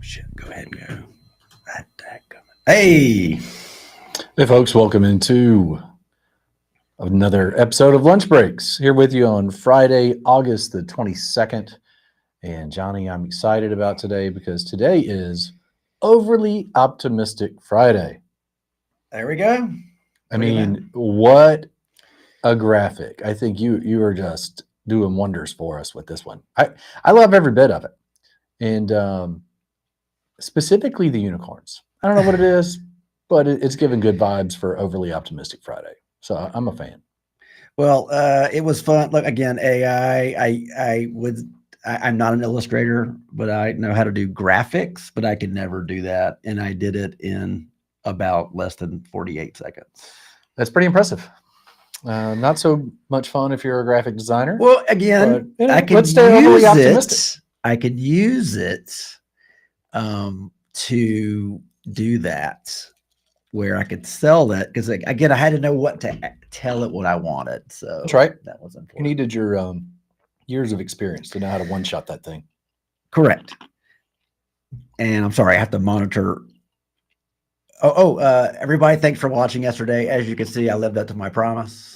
shit. Go ahead and go. Hey, folks, welcome into another episode of Lunch Breaks. Here with you on Friday, August the 22nd. And Johnny, I'm excited about today because today is Overly Optimistic Friday. there we go. I mean, what a graphic. I think you are just doing wonders for us with this one. I love every bit of it. And specifically the unicorns. I don't know what it is, but it's giving good vibes for Overly Optimistic Friday. So I'm a fan. Well, it was fun. Look, again, AI, I'm not an illustrator, but I know how to do graphics, but I could never do that. And I did it in about less than 48 seconds. That's pretty impressive. Not so much fun if you're a graphic designer. Well, again, but, I could let's stay overly optimistic. I could use it to do that, where I could sell that, because again, I had to know what to tell it what I wanted. So that's right. That was important. You needed your years of experience to know how to one-shot that thing. Correct. And I'm sorry, I have to monitor. Everybody, thanks for watching yesterday. As you can see, I lived up to my promise.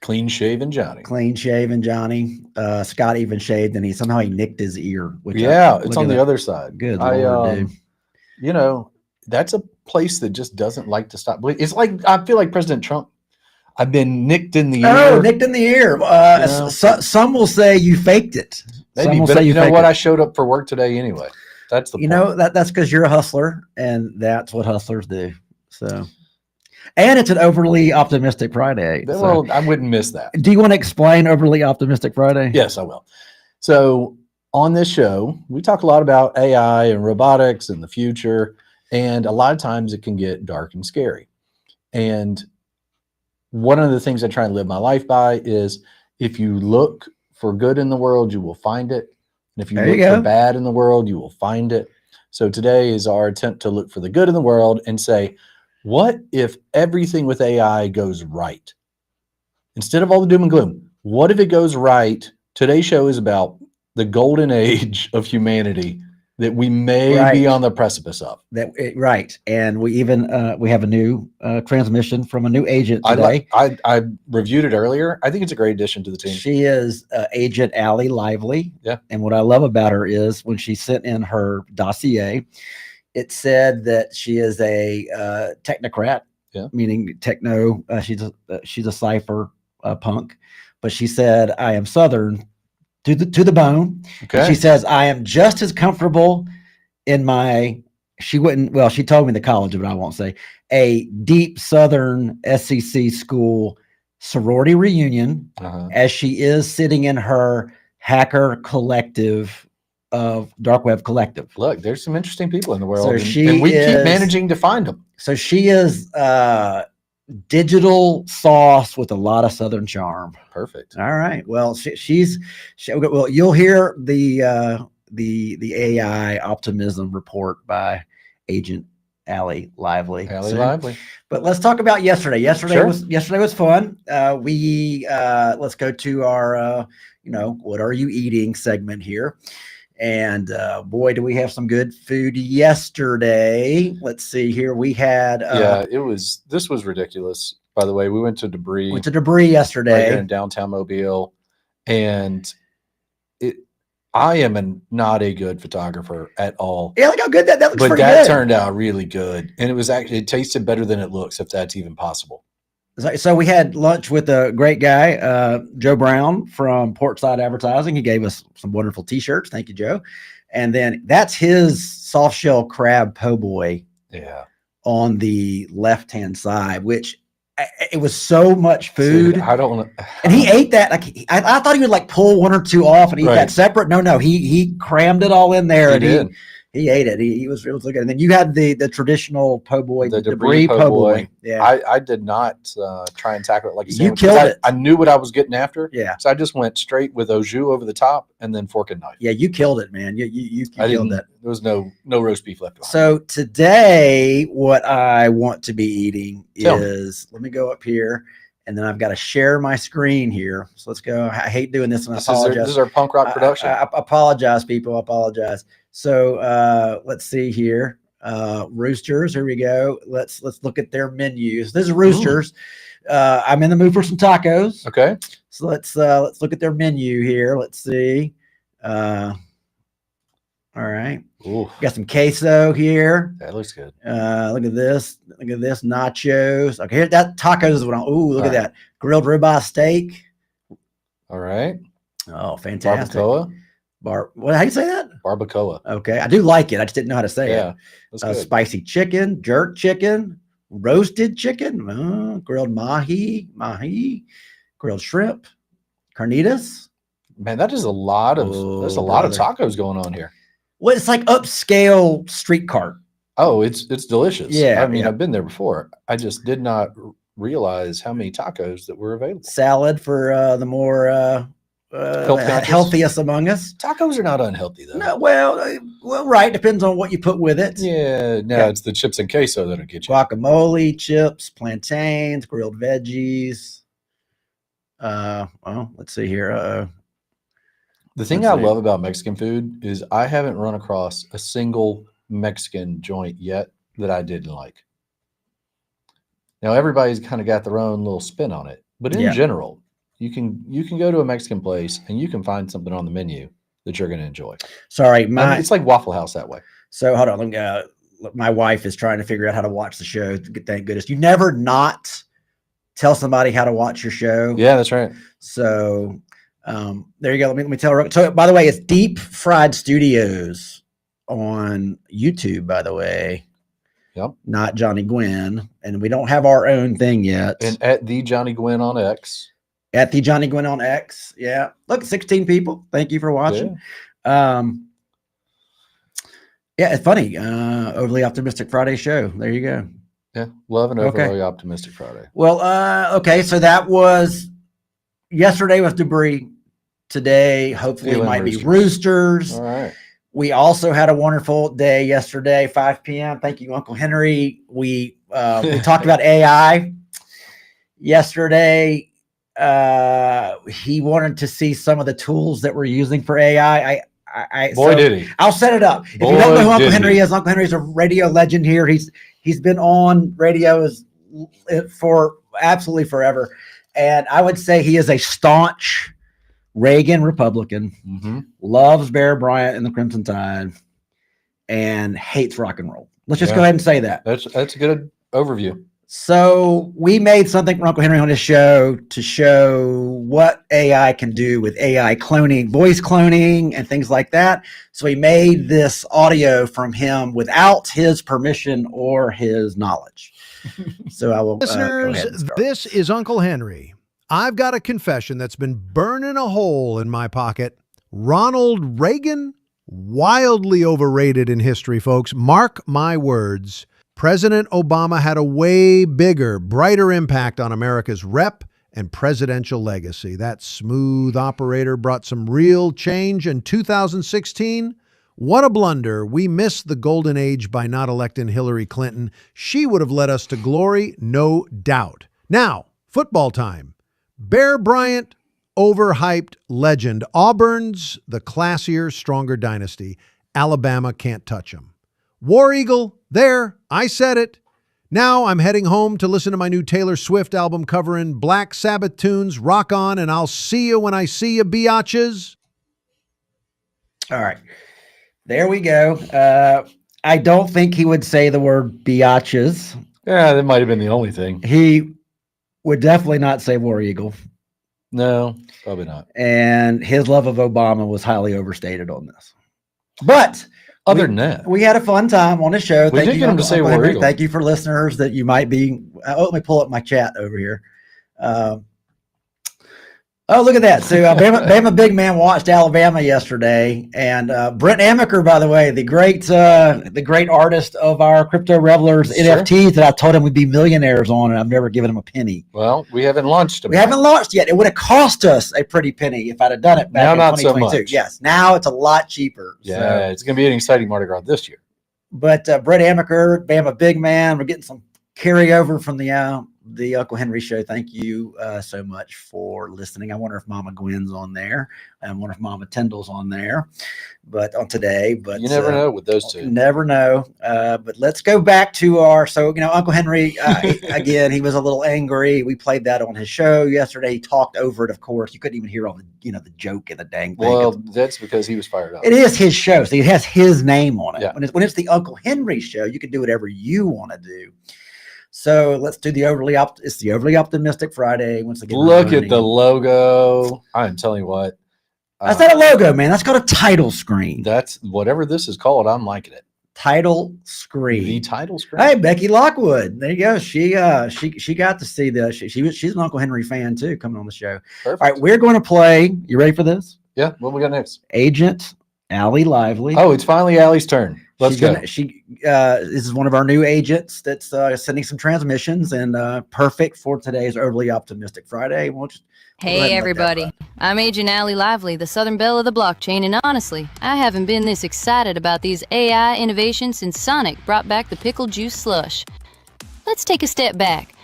Clean shaven Johnny. Clean shaven Johnny. Scott even shaved, and he nicked his ear. It's on the other side. Good Lord, dude. You know, that's a place that just doesn't like to stop. It's like, I feel like President Trump. I've been nicked in the ear. Oh, nicked in the ear. Some will say you faked it. Maybe, but you know what? I showed up for work today anyway. That's the point. That's because you're a hustler, and that's what hustlers do. So, and it's an Overly Optimistic Friday. Well, I wouldn't miss that. Do you want to explain Overly Optimistic Friday? Yes, I will. So on this show, we talk a lot about AI and robotics and the future, and a lot of times it can get dark and scary. And one of the things I try and live my life by is, if you look for good in the world, you will find it. And if you look for bad in the world, you will find it. So today is our attempt to look for the good in the world and say, what if everything with AI goes right? Instead of all the doom and gloom, what if it goes right? Today's show is about the golden age of humanity that we may be on the precipice of. Right. And we even we have a new transmission from a new agent today. I reviewed it earlier. I think it's a great addition to the team. She is Agent Aly Lively. Yeah. And what I love about her is when she sent in her dossier, it said that she is a technocrat, meaning techno. She's a cipher punk, but she said, I am Southern to the bone. Okay. She says, I am just as comfortable in she told me the college, but I won't say, a deep Southern SEC school sorority reunion as she is sitting in her hacker collective of dark web collective. Look, there's some interesting people in the world, so and we keep managing to find them. So she is digital sauce with a lot of Southern charm. Perfect. All right. Well, well, you'll hear the AI optimism report by Agent Aly Lively. Lively. But let's talk about yesterday. Yesterday was fun. Let's go to our what are you eating segment here. And boy, do we have some good food yesterday. Let's see here. We had this was ridiculous. By the way, we went to Debris. Yesterday. Right here in downtown Mobile. And I am not a good photographer at all. Yeah, look how good that looks. But that turned out really good. And it tasted better than it looks, if that's even possible. So we had lunch with a great guy, Joe Brown from Portside Advertising. He gave us some wonderful T-shirts. Thank you, Joe. And then that's his soft shell crab po' boy. Yeah. On the left-hand side, which it was so much food. See, I don't want to. And he ate that. I thought he would pull one or two off and eat that separate. No, he crammed it all in there. He ate it. It was good. And then you had the traditional po' boy, the Debris po' boy. Yeah, I did not try and tackle it like a sandwich. You killed it. I knew what I was getting after. Yeah. So I just went straight with au jus over the top and then fork and knife. Yeah, you killed it, man. You killed it. There was no roast beef left behind. So today, what I want to be eating is, let me go up here. And then I've got to share my screen here. So let's go. I hate doing this, and I apologize. This is our punk rock production. I apologize, people. I apologize. So let's see here. Roosters. Here we go. Let's look at their menus. This is Roosters. I'm in the mood for some tacos. Okay. So let's look at their menu here. Let's see. All right. Ooh, Got some queso here. that looks good. Look at this. Look at this. Nachos. Okay, that tacos is what I'm. Ooh, look All at that. Grilled ribeye steak. All right. Oh, fantastic. Barbacoa. What? How do you say that? Barbacoa. Okay, I do like it. I just didn't know how to say Yeah, it. that's good. Spicy chicken, jerk chicken, roasted chicken, grilled mahi, grilled shrimp, carnitas. Man, that is a lot of there's a lot of tacos going on here. Well, it's like upscale street cart. Oh, it's delicious. Yeah, I mean, yeah. I've been there before. I just did not realize how many tacos that were available. Salad for the more healthiest among us. Tacos are not unhealthy though. No, well, right. Depends on what you put with it. Yeah, no, it's the chips and queso that'll get you. Guacamole, chips, plantains, grilled veggies. Well, let's see here. The thing I love about Mexican food is I haven't run across a single Mexican joint yet that I didn't like. Now everybody's kind of got their own little spin on it, but in general, you can go to a Mexican place and you can find something on the menu that you're going to enjoy. Sorry, it's like Waffle House that way. So hold on, my wife is trying to figure out how to watch the show. Thank goodness, you never not tell somebody how to watch your show. Yeah, that's right. So there you go. Let me tell her. So by the way, it's Deep Fried Studios on YouTube. By the way. Yep. Not Johnny Gwynn, and we don't have our own thing yet. And at the Johnny Gwynn on X. At the Johnny Gwynn on X. Yeah. Look, 16 people. Thank you for watching. Yeah, it's funny. Overly Optimistic Friday show. There you go. Yeah. Love an overly optimistic Friday. Well, okay. So that was yesterday was debris. Today, hopefully, it might be Roosters. All right. We also had a wonderful day yesterday, 5 p.m. Thank you, Uncle Henry. We talked about AI yesterday. He wanted to see some of the tools that we're using for AI. Did he? I'll set it up. If you don't know who Uncle Henry is, Uncle Henry is a radio legend here. He's been on radio for absolutely forever. And I would say he is a staunch Reagan Republican, loves Bear Bryant and the Crimson Tide, and hates rock and roll. Let's just go ahead and say that. That's a good overview. So we made something for Uncle Henry on his show to show what AI can do with AI cloning, voice cloning, and things like that. So we made this audio from him without his permission or his knowledge. So I will listeners, this is Uncle Henry. I've got a confession that's been burning a hole in my pocket. Ronald Reagan, wildly overrated in history, folks. Mark my words. President Obama had a way bigger, brighter impact on America's rep and presidential legacy. That smooth operator brought some real change in 2016. What a blunder. We missed the golden age by not electing Hillary Clinton. She would have led us to glory, no doubt. Now, football time. Bear Bryant, overhyped legend. Auburn's the classier, stronger dynasty. Alabama can't touch him. War Eagle, there, I said it. Now I'm heading home to listen to my new Taylor Swift album covering Black Sabbath tunes. Rock on, and I'll see you when I see you, biatches. All right. There we go. I don't think he would say the word biatches. Yeah, that might have been the only thing. He would definitely not say War Eagle. No, probably not. And his love of Obama was highly overstated on this. But other than that, we had a fun time on the show. We did get him to say War Eagle. Thank you for listeners that you might be. Let me pull up my chat over here. Oh, look at that. So Bama Big Man watched Alabama yesterday. And Brent Amaker, by the way, the great artist of our Crypto Revelers NFTs that I told him we'd be millionaires on, and I've never given him a penny. Well, we haven't launched them. We haven't launched yet. It would have cost us a pretty penny if I'd have done it back in 2022. So much. Yes, now it's a lot cheaper. Yeah, it's going to be an exciting Mardi Gras this year. But Brett Amaker, Bama Big Man, we're getting some carryover from the Uncle Henry show. Thank you so much for listening. I wonder if Mama Gwen's on there. I wonder if Mama Tyndall's on there, but on today. But you never know with those two. Never know. But let's go back to Uncle Henry. Again, he was a little angry. We played that on his show yesterday. He talked over it. Of course, you couldn't even hear all the joke and the dang thing. Well, that's because he was fired up. It is his show, so it has his name on it. Yeah. When it's the Uncle Henry show, you can do whatever you want to do. So let's do it's the overly optimistic Friday. Once again, look at the logo. I'm telling you what. That's not a logo, man. That's called a title screen. That's whatever this is called. I'm liking it. Title screen. The title screen. Hey, Becky Lockwood. There you go. She got to see this. She's an Uncle Henry fan too, coming on the show. Perfect. All right, we're going to play. You ready for this? Yeah. What we got next? Agent Aly Lively. Oh, it's finally Allie's turn. Let's go. This is one of our new agents that's sending some transmissions, and perfect for today's overly optimistic Friday. Hey everybody, I'm Agent Aly Lively, the Southern Belle of the blockchain, and honestly, I haven't been this excited about these AI innovations since Sonic brought back the pickle juice slush. Let's take a step back.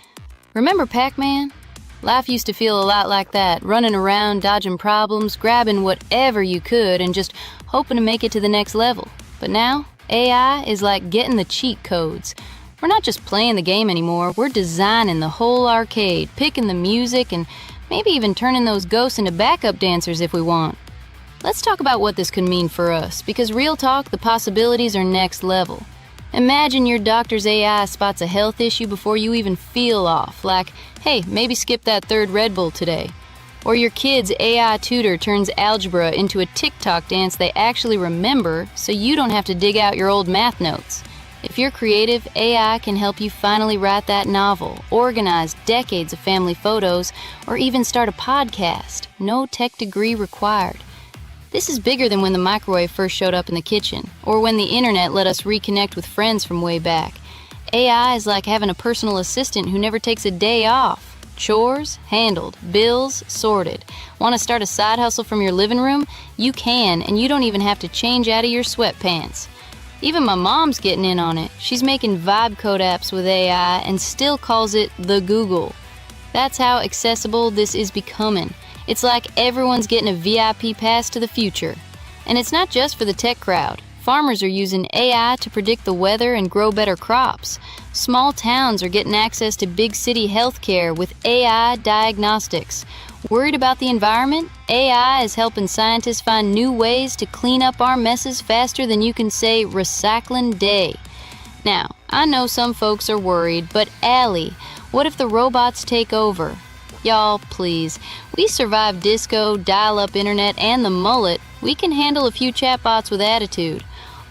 Remember Pac-Man? Life used to feel a lot like that, running around, dodging problems, grabbing whatever you could, and just hoping to make it to the next level. But now, AI is like getting the cheat codes. We're not just playing the game anymore, we're designing the whole arcade, picking the music, and maybe even turning those ghosts into backup dancers if we want. Let's talk about what this could mean for us, because real talk, the possibilities are next level. Imagine your doctor's AI spots a health issue before you even feel off, like, hey, maybe skip that third Red Bull today. Or your kid's AI tutor turns algebra into a TikTok dance they actually remember, so you don't have to dig out your old math notes. If you're creative, AI can help you finally write that novel, organize decades of family photos, or even start a podcast. No tech degree required. This is bigger than when the microwave first showed up in the kitchen, or when the internet let us reconnect with friends from way back. AI is like having a personal assistant who never takes a day off. Chores handled, bills sorted. Want to start a side hustle from your living room? You can, and you don't even have to change out of your sweatpants. Even my mom's getting in on it. She's making vibe code apps with AI and still calls it the Google. That's how accessible this is becoming. It's like everyone's getting a VIP pass to the future. And it's not just for the tech crowd. Farmers are using AI to predict the weather and grow better crops. Small towns are getting access to big city healthcare with AI diagnostics. Worried about the environment? AI is helping scientists find new ways to clean up our messes faster than you can say recycling day. Now, I know some folks are worried, but Allie, what if the robots take over? Y'all, please. We survived disco, dial-up internet, and the mullet. We can handle a few chatbots with attitude.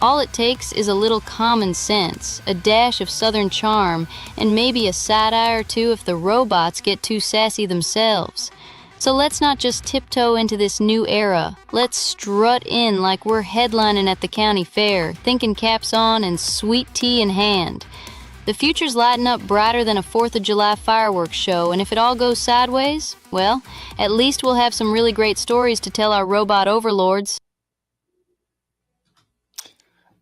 All it takes is a little common sense, a dash of southern charm, and maybe a side-eye or two if the robots get too sassy themselves. So let's not just tiptoe into this new era. Let's strut in like we're headlining at the county fair, thinking caps on and sweet tea in hand. The future's lighting up brighter than a 4th of July fireworks show, and if it all goes sideways, well, at least we'll have some really great stories to tell our robot overlords.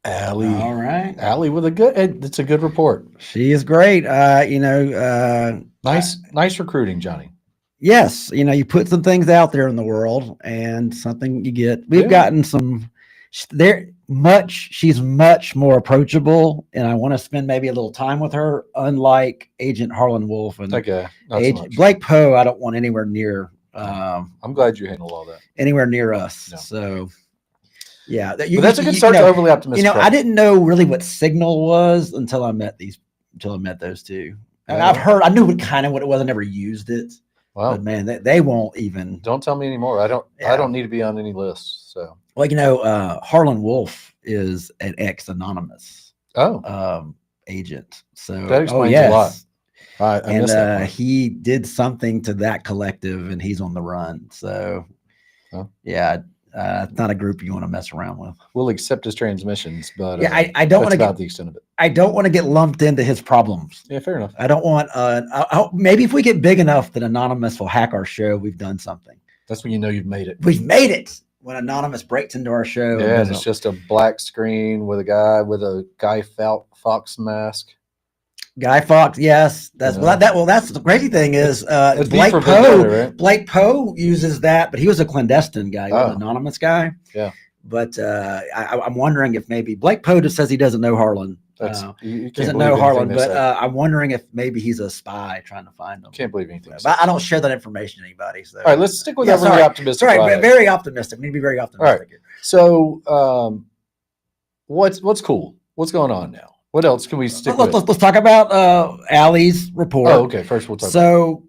Allie. All right. Allie with it's a good report. She is great. Nice recruiting, Johnny. Yes. You put some things out there in the world and something you get. We've gotten some she's much more approachable, and I want to spend maybe a little time with her, unlike Agent Harlan Wolf and Agent Blake Poe. I don't want anywhere near. I'm glad you handled all that. Anywhere near us. No. So yeah, but that's a good start to overly optimistic. I didn't know really what Signal was until I met those two. And I knew what it was. I never used it. Wow. But man, they won't even. Don't tell me anymore. I don't need to be on any list. So Harlan Wolf is an ex-anonymous agent. So that explains a lot. I missed that part. He did something to that collective, and he's on the run. So it's not a group you want to mess around with. We'll accept his transmissions, but I don't want to get the extent of it. I don't want to get lumped into his problems. Yeah, fair enough. I don't want. Maybe if we get big enough that Anonymous will hack our show, we've done something. That's when you know you've made it. We've made it when Anonymous breaks into our show. Yeah, and it's just a black screen with a guy with a Guy Fox mask. Guy Fawkes, yes, that's You know? that's the crazy thing is It's Blake for Poe. better, right? Blake Poe uses that, but he was a clandestine guy, he was an Oh. anonymous guy. Yeah. But I'm wondering if maybe Blake Poe just says he doesn't know Harlan. That's you can't Doesn't believe know anything Harlan, they but say. I'm wondering if maybe he's a spy trying to find him. Can't believe anything. But I don't share that information to anybody. So All right, let's stick with yeah, overly sorry. optimistic. Sorry, bias. very optimistic. We need to be very optimistic. Here. So, what's cool? What's going on now? What else can we stick with? Let's talk about Aly's report. Oh, okay. First, we'll talk. So,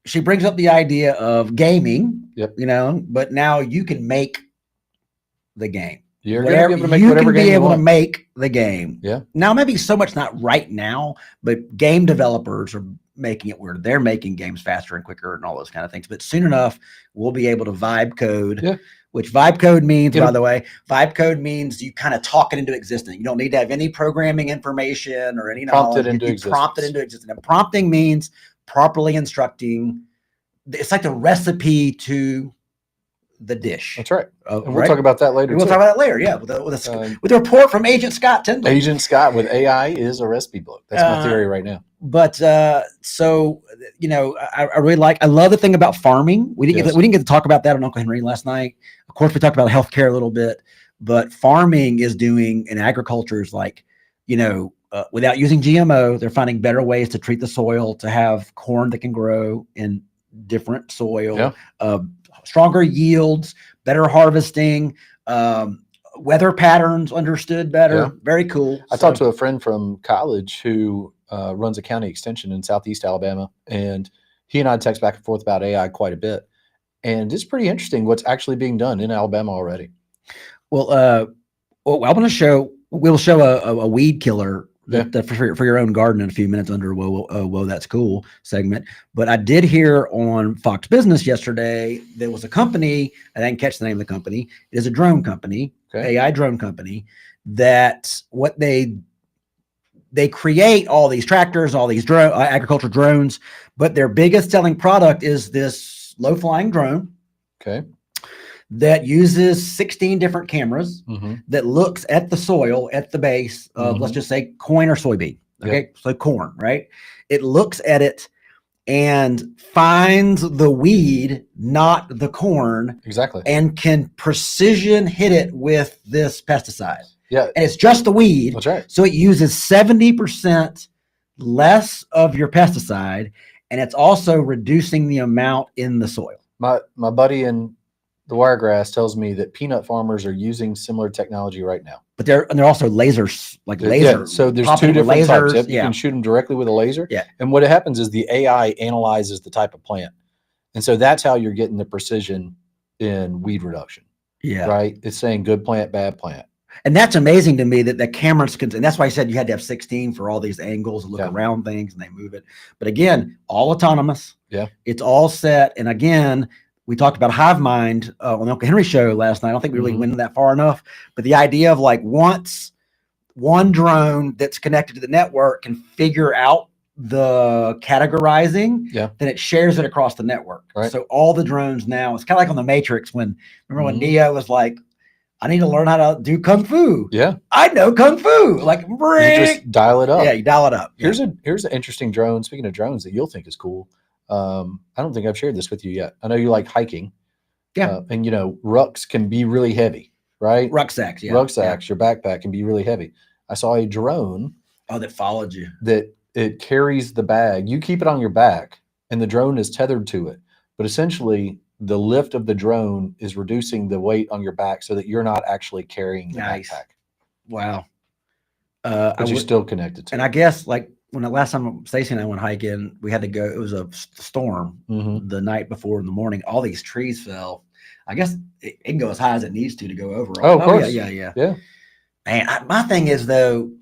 she brings up the idea of gaming. Yep. You know, but now you can make the game. You're going to be able to make whatever game you want. To make the game. Yeah. Now, maybe so much not right now, but game developers are making it where they're making games faster and quicker and all those kind of things. But soon enough, we'll be able to vibe code. Yeah. Which vibe code means, by the way, vibe code means you kind of talk it into existence. You don't need to have any programming information or any knowledge. You prompt it into existence. And prompting means properly instructing. It's like the recipe to the dish. That's right. And we'll talk about that later. We'll talk about that later. Yeah, with a report from Agent Scott Tyndall. Agent Scott with AI is a recipe book. That's my theory right now. But so you know, I love the thing about farming. We didn't get to talk about that on Uncle Henry last night. Of course, we talked about healthcare a little bit, but farming is doing, and agriculture is like, you know, without using GMO, they're finding better ways to treat the soil, to have corn that can grow in different soil, stronger yields, better harvesting, weather patterns understood better. Yeah. Very cool. I talked to a friend from college who runs a county extension in Southeast Alabama, and he and I text back and forth about AI quite a bit. And it's pretty interesting what's actually being done in Alabama already. Well, we'll show a weed killer for your own garden in a few minutes under Whoa, That's Cool segment. But I did hear on Fox Business yesterday, there was a company, I didn't catch the name of the company. It is a drone company, AI drone company, that what they create all these tractors, all these agricultural drones, but their biggest selling product is this low-flying drone that uses 16 different cameras that looks at the soil at the base of, let's just say, corn or soybean. Okay, so corn, right? It looks at it and finds the weed, not the corn. Exactly. And can precision hit it with this pesticide. Yeah. And it's just the weed. That's right. So it uses 70% less of your pesticide, and it's also reducing the amount in the soil. My buddy in the Wiregrass tells me that peanut farmers are using similar technology right now. But they're also lasers, like laser. Yeah, so there's two different types. You can shoot them directly with a laser. Yeah. And what happens is the AI analyzes the type of plant. And so that's how you're getting the precision in weed reduction. Yeah. Right? It's saying good plant, bad plant. And that's amazing to me that the cameras can, and that's why I said you had to have 16 for all these angles and look around things and they move it. But again, all autonomous. Yeah. It's all set. And again, we talked about hive mind on the Uncle Henry show last night. I don't think we really went that far enough, but the idea of like once one drone that's connected to the network can figure out the categorizing, then it shares it across the network. Right. So all the drones now, it's kind of like on the Matrix when Neo was like, I need to learn how to do Kung Fu. Yeah. I know Kung Fu. Like, you just dial it up. Yeah, you dial it up. Here's an interesting drone. Speaking of drones that you'll think is cool. I don't think I've shared this with you yet. I know you like hiking. Yeah. And you know, rucks can be really heavy, right? Rucksacks, yeah. Rucksacks, your backpack can be really heavy. I saw a drone. Oh, that followed you. That it carries the bag. You keep it on your back and the drone is tethered to it. But essentially the lift of the drone is reducing the weight on your back so that you're not actually carrying the backpack. Wow. But you're still connected to it. And I guess like when the last time Stacey and I went hiking, we had to go, it was a storm the night before in the morning. All these trees fell. I guess it can go as high as it needs to go over. Oh, of course. Yeah. And my thing is though,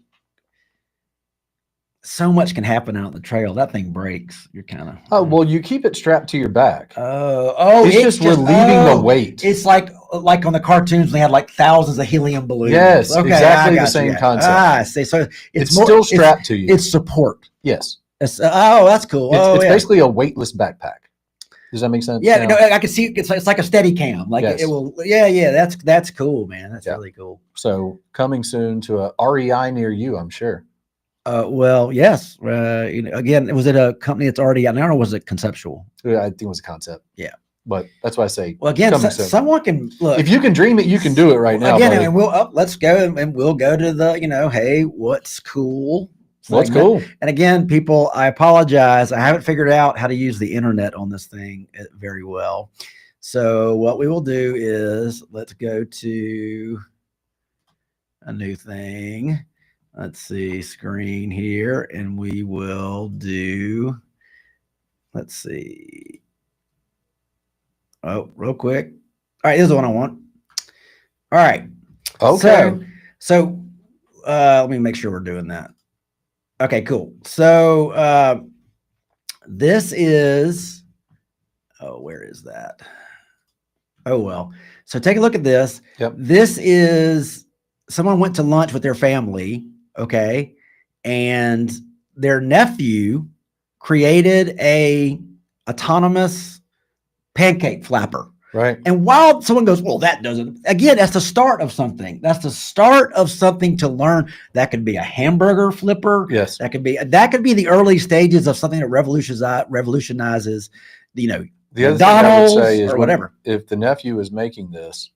so much can happen out on the trail. That thing breaks. You're kind of. Oh, well, you keep it strapped to your back. It's just relieving the weight. It's like on the cartoons, they had like thousands of helium balloons. Yes, exactly the same concept. I see. So it's still strapped to you. It's support. Yes. That's cool. It's basically a weightless backpack. Does that make sense? Yeah, no, I can see it's like a steady cam. Like it will. Yeah. That's cool, man. That's really cool. So coming soon to a REI near you, I'm sure. Well, yes. Again, was it a company that's already out now, or was it conceptual? Yeah, I think it was a concept. Yeah. But that's why I say, Well, again, coming soon. someone can look. If you can dream it, you can do it right now. Again, buddy. and let's go and we'll go to the, hey, what's cool? What's segment. cool? And again, people, I apologize. I haven't figured out how to use the internet on this thing very well. So what we will do is let's go to a new thing. Let's see, screen here, and we will do, let's see. Oh, real quick. All right, this is the one I want. All right. Okay. So let me make sure we're doing that. Okay, cool. So this is, where is that? Oh, well. So take a look at this. Yep. This is, someone went to lunch with their family, okay, and their nephew created a autonomous pancake flapper. Right. And while someone goes, well, that doesn't, again, that's the start of something. That's the start of something to learn. That could be a hamburger flipper. Yes. That could be the early stages of something that revolutionizes, The other McDonald's thing I would say is or whatever. If the nephew is making this,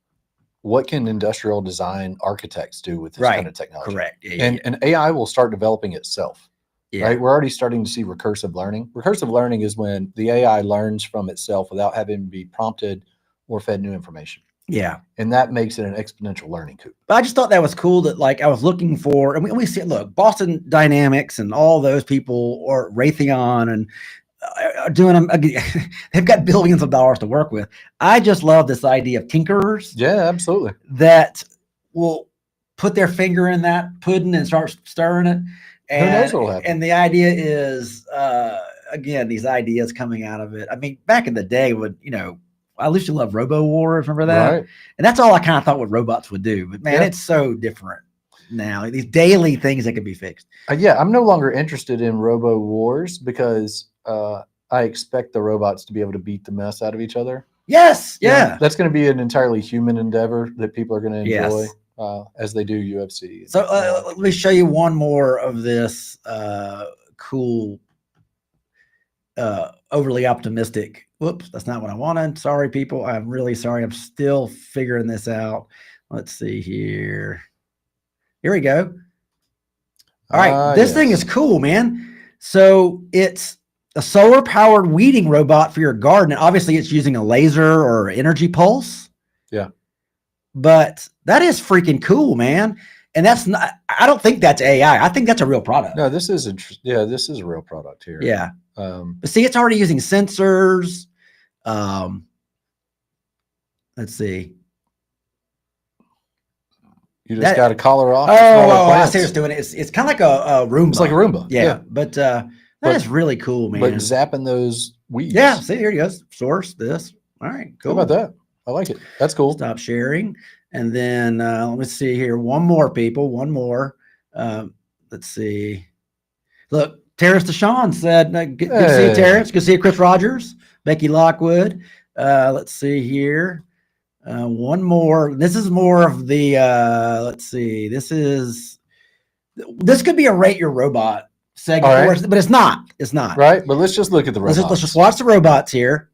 what can industrial design architects do with this kind of technology? Correct. And AI will start developing itself. Yeah. Right. We're already starting to see recursive learning. Recursive learning is when the AI learns from itself without having to be prompted or fed new information. Yeah. And that makes it an exponential learning curve. But I just thought that was cool that, like, I was looking for, and we see, look, Boston Dynamics and all those people, or Raytheon, and are doing them. They've got billions of dollars to work with. I just love this idea of tinkerers. Yeah, absolutely. That will put their finger in that pudding and start stirring it. And, who knows what will happen? And the idea is, again, these ideas coming out of it. I mean, back in the day when, I used to love Robo Wars. Remember that? Right. And that's all I kind of thought what robots would do. But man, Yeah. it's so different now. These daily things that can be fixed. Yeah, I'm no longer interested in Robo Wars because I expect the robots to be able to beat the mess out of each other. Yes. Yeah. That's going to be an entirely human endeavor that people are going to enjoy Yes. as they do UFC. So let me show you one more of this cool, overly optimistic. Whoops, that's not what I wanted. Sorry, people. I'm really sorry. I'm still figuring this out. Let's see here. Here we go. All right. This thing is cool, man. So it's a solar powered weeding robot for your garden. And obviously it's using a laser or energy pulse. Yeah. But that is freaking cool, man. And that's not, I don't think that's AI. I think that's a real product. No, this is interesting. Yeah, this is a real product here. Yeah. But see, it's already using sensors. Let's see. You just got to collar off. I see what's doing it. It's kind of like a Roomba. It's like a Roomba. Yeah. But that is really cool, man. But zapping those weeds. Yeah. See, here he goes. Source this. All right. Cool. How about that? I like it. That's cool. Stop sharing. And then let me see here. One more, people. One more. Let's see. Look, Terrence Deshawn said, good to see you, Terrence. Good to see you, Chris Rogers, Becky Lockwood. Let's see here. One more. This is more of the, let's see. This could be a Rate Your Robot segment, right. But it's not. It's not. Right. But let's just look at the robots. Let's just watch the robots here.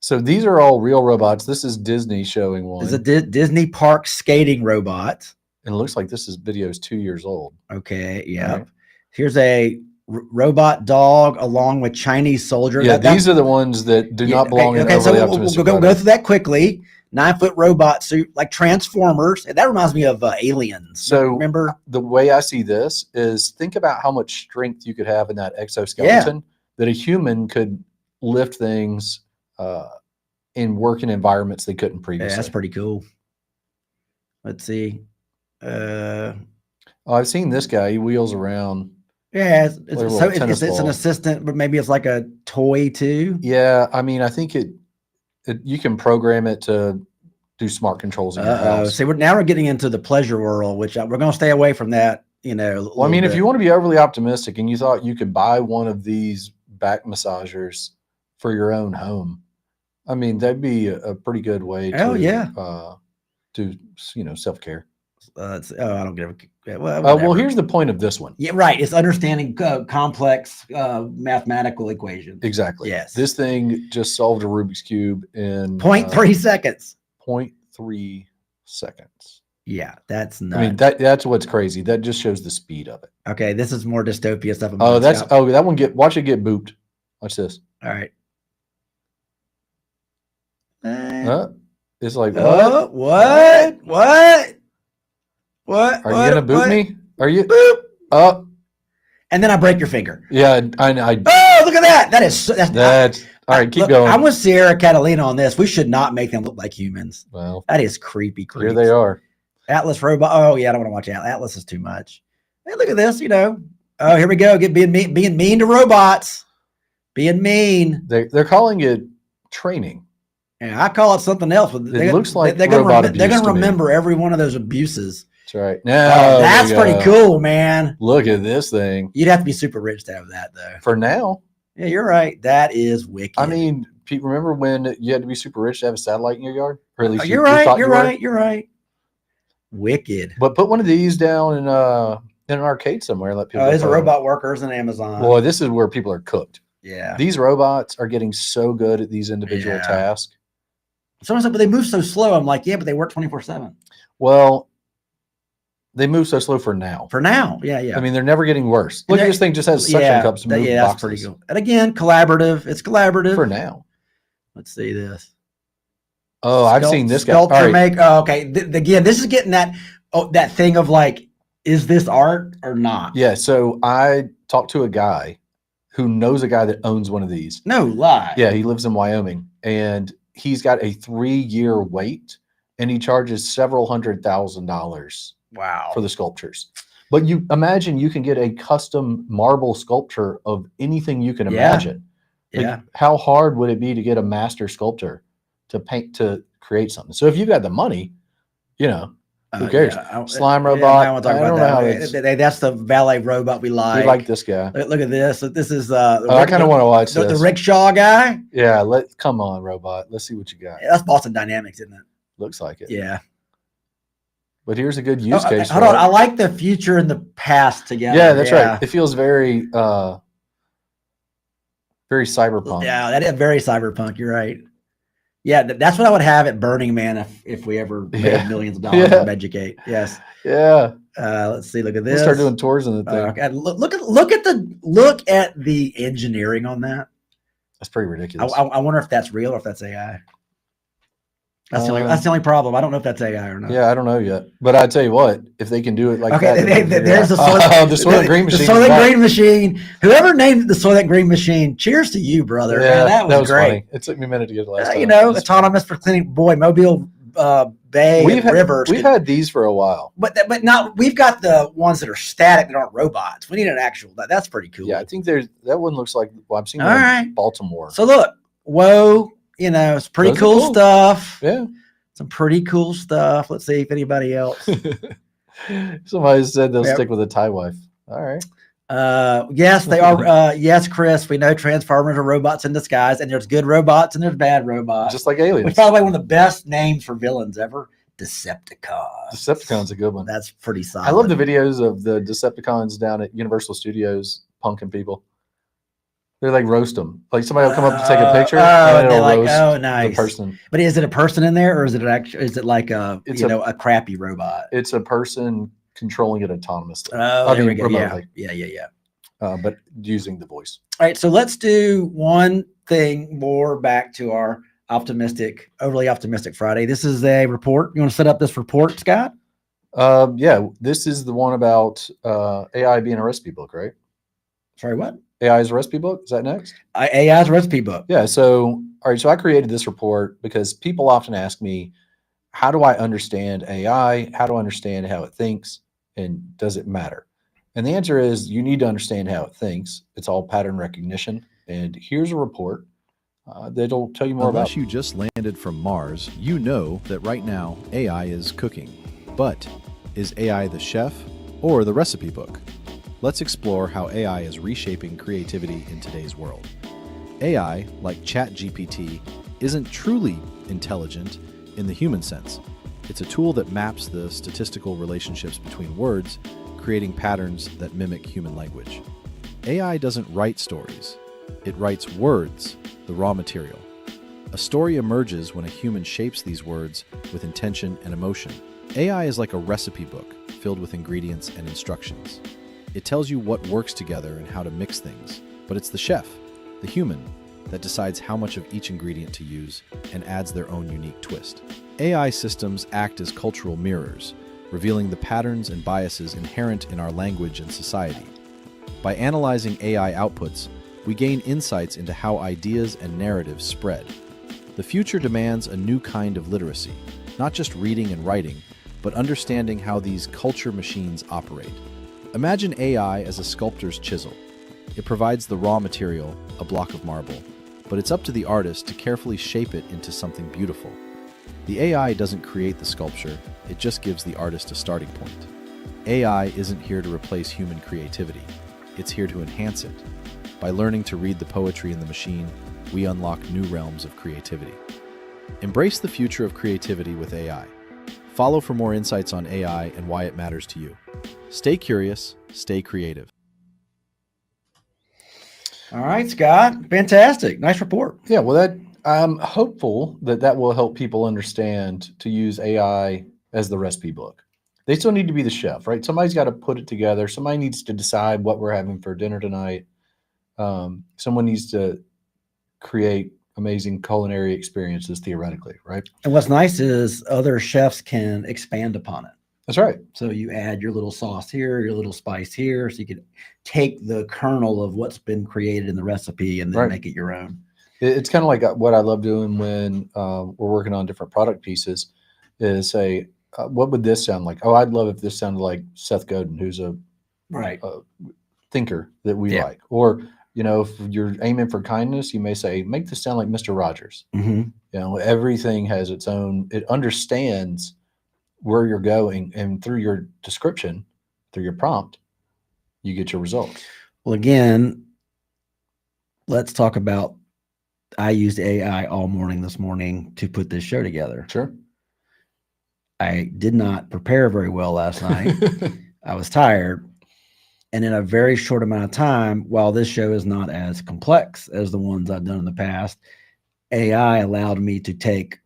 So these are all real robots. This is Disney showing one. It's a Disney park skating robot. And it looks like this video is 2 years old. Okay. Yeah. Right. Here's a robot dog along with Chinese soldier. Yeah, these are the ones that do not belong in so we'll go through that quickly. 9-foot robot suit, like Transformers. That reminds me of Aliens. So remember, the way I see this is, think about how much strength you could have in that exoskeleton that a human could lift things in working environments they couldn't previously. Yeah, that's pretty cool. Let's see. I've seen this guy. He wheels around. Yeah, it's an assistant, but maybe it's like a toy too. Yeah, I mean, I think you can program it to do smart controls in your house. See, now we're getting into the pleasure world, which we're going to stay away from that. Well, I mean, if you want to be overly optimistic and you thought you could buy one of these back massagers for your own home, I mean, that'd be a pretty good way to do self-care. I don't give a. Well, Well, whatever. here's the point of this one. Yeah, right. It's understanding complex mathematical equations. Exactly. Yes. This thing just solved a Rubik's Cube in 0.3 seconds. 0.3 seconds. Yeah, that's nuts. I mean, that's what's crazy. That just shows the speed of it. Okay, this is more dystopia stuff. Oh, that one watch it get booped. Watch this. All right. It's like what? What? Are you gonna boot me? Are you? Boop. And then I break your finger. Yeah, I. Oh, look at that! That's all right. Keep look, going. I'm with Sierra Catalina on this. We should not make them look like humans. Well, that is creepy. Here they are. Atlas robot. Oh yeah, I don't want to watch Atlas. Atlas is too much. Hey, look at this. Oh, here we go. Being mean to robots. Being mean. They're calling it training. Yeah, I call it something else. But it looks like they're going to remember every one of those abuses. That's right. Now that's pretty cool, man. Look at this thing. You'd have to be super rich to have that, though. For now. Yeah, you're right. That is wicked. I mean, remember when you had to be super rich to have a satellite in your yard? Or at least you're right. Wicked. But put one of these down in an arcade somewhere and let people. These are robot workers in Amazon. Boy, this is where people are cooked. Yeah. These robots are getting so good at these individual tasks. Someone said, but they move so slow. I'm like, yeah, but they work 24/7. Well, they move so slow for now. For now, yeah. I mean, they're never getting worse. Look at this thing; just has suction cups to move boxes. That's pretty cool. And again, collaborative. It's collaborative for now. Let's see this. Oh, I've seen this guy. Sculpture make. Oh, okay. Again, this is getting that thing of like, is this art or not? Yeah. So I talked to a guy who knows a guy that owns one of these. No lie. Yeah, he lives in Wyoming, and he's got a 3-year wait, and he charges several $100,000. Wow. For the sculptures. But you imagine you can get a custom marble sculpture of anything you can imagine. Yeah. How hard would it be to get a master sculptor to create something? So if you've got the money, who cares? Slime robot. I don't know how that's the valet robot we like. We like this guy. Look at this. This is I kind of want to watch this. The rickshaw guy. Yeah, come on, robot. Let's see what you got. Yeah, that's Boston Dynamics, isn't it? Looks like it. Yeah. But here's a good use case. Hold on. I like the future and the past together. Yeah, that's right. It feels very very cyberpunk. Yeah, that is very cyberpunk. You're right. Yeah, that's what I would have at Burning Man if we ever made millions of dollars from Educate. Yes. Yeah. Let's see. Look at this. Let's start doing tours in the thing. Okay. Look at the engineering on that. That's pretty ridiculous. I wonder if that's real or if that's AI. That's the only problem. I don't know if that's AI or not. Yeah, I don't know yet. But I tell you what, if they can do it like that. There's the Soylent Green machine. The Soylent Green machine. Whoever named the Soylent Green machine, cheers to you, brother. Yeah, man, that was great. Funny. It took me a minute to get it last time. Autonomous for cleaning. Boy, Mobile Bay rivers. We've had these for a while. But not. We've got the ones that are static that aren't robots. We need an actual. That's pretty cool. Yeah, I think that one looks like. Well, I've seen one in Baltimore. So look, whoa, it's pretty cool stuff. Yeah. Some pretty cool stuff. Let's see if anybody else. Somebody said they'll stick with a Thai wife. All right. Yes, they are. Yes, Chris, we know Transformers are robots in disguise, and there's good robots and there's bad robots. Just like aliens. Which, by the way, one of the best names for villains ever. Decepticons. Decepticon's a good one. That's pretty solid. I love the videos of the Decepticons down at Universal Studios punking people. They like roast them. Like somebody will come up to take a picture and it'll roast nice. the person. But is it a person in there, or is it like a crappy robot? It's a person controlling it autonomously. Oh, there we go. Remotely. Yeah. But using the voice. All right, so let's do one thing more back to our overly optimistic Friday. This is a report. You want to set up this report, Scott? Yeah, this is the one about AI being a recipe book, right? Sorry, what? AI's recipe book? Is that next? AI's recipe book. Yeah. So, all right. So I created this report because people often ask me, how do I understand AI? How do I understand how it thinks? And does it matter? And the answer is you need to understand how it thinks. It's all pattern recognition. And here's a report that'll tell you more about. Unless you just landed from Mars, you know that right now AI is cooking. But is AI the chef or the recipe book? Let's explore how AI is reshaping creativity in today's world. AI, like ChatGPT, isn't truly intelligent in the human sense. It's a tool that maps the statistical relationships between words, creating patterns that mimic human language. AI doesn't write stories. It writes words, the raw material. A story emerges when a human shapes these words with intention and emotion. AI is like a recipe book filled with ingredients and instructions. It tells you what works together and how to mix things, but it's the chef, the human, that decides how much of each ingredient to use and adds their own unique twist. AI systems act as cultural mirrors, revealing the patterns and biases inherent in our language and society. By analyzing AI outputs, we gain insights into how ideas and narratives spread. The future demands a new kind of literacy, not just reading and writing, but understanding how these culture machines operate. Imagine AI as a sculptor's chisel. It provides the raw material, a block of marble, but it's up to the artist to carefully shape it into something beautiful. The AI doesn't create the sculpture, it just gives the artist a starting point. AI isn't here to replace human creativity, it's here to enhance it. By learning to read the poetry in the machine, we unlock new realms of creativity. Embrace the future of creativity with AI. Follow for more insights on AI and why it matters to you. Stay curious, stay creative. All right, Scott. Fantastic. Nice report. Yeah, well, that I'm hopeful that that will help people understand to use AI as the recipe book. They still need to be the chef, right? Somebody's got to put it together. Somebody needs to decide what we're having for dinner tonight. Someone needs to create amazing culinary experiences theoretically, right? And what's nice is other chefs can expand upon it. That's right. So you add your little sauce here, your little spice here, so you can take the kernel of what's been created in the recipe and then Right. make it your own. It's kind of like what I love doing when we're working on different product pieces is say, what would this sound like? Oh, I'd love if this sounded like Seth Godin, who's a Right. thinker that we Yeah. like. Or, you know, if you're aiming for kindness, you may say, make this sound like Mr. Rogers. Mm-hmm. You know, everything has its own, it understands where you're going. And through your description, through your prompt, you get your results. Well, again, let's talk about, I used AI all morning this morning to put this show together. Sure. I did not prepare very well last night. I was tired. And in a very short amount of time, while this show is not as complex as the ones I've done in the past, AI allowed me to take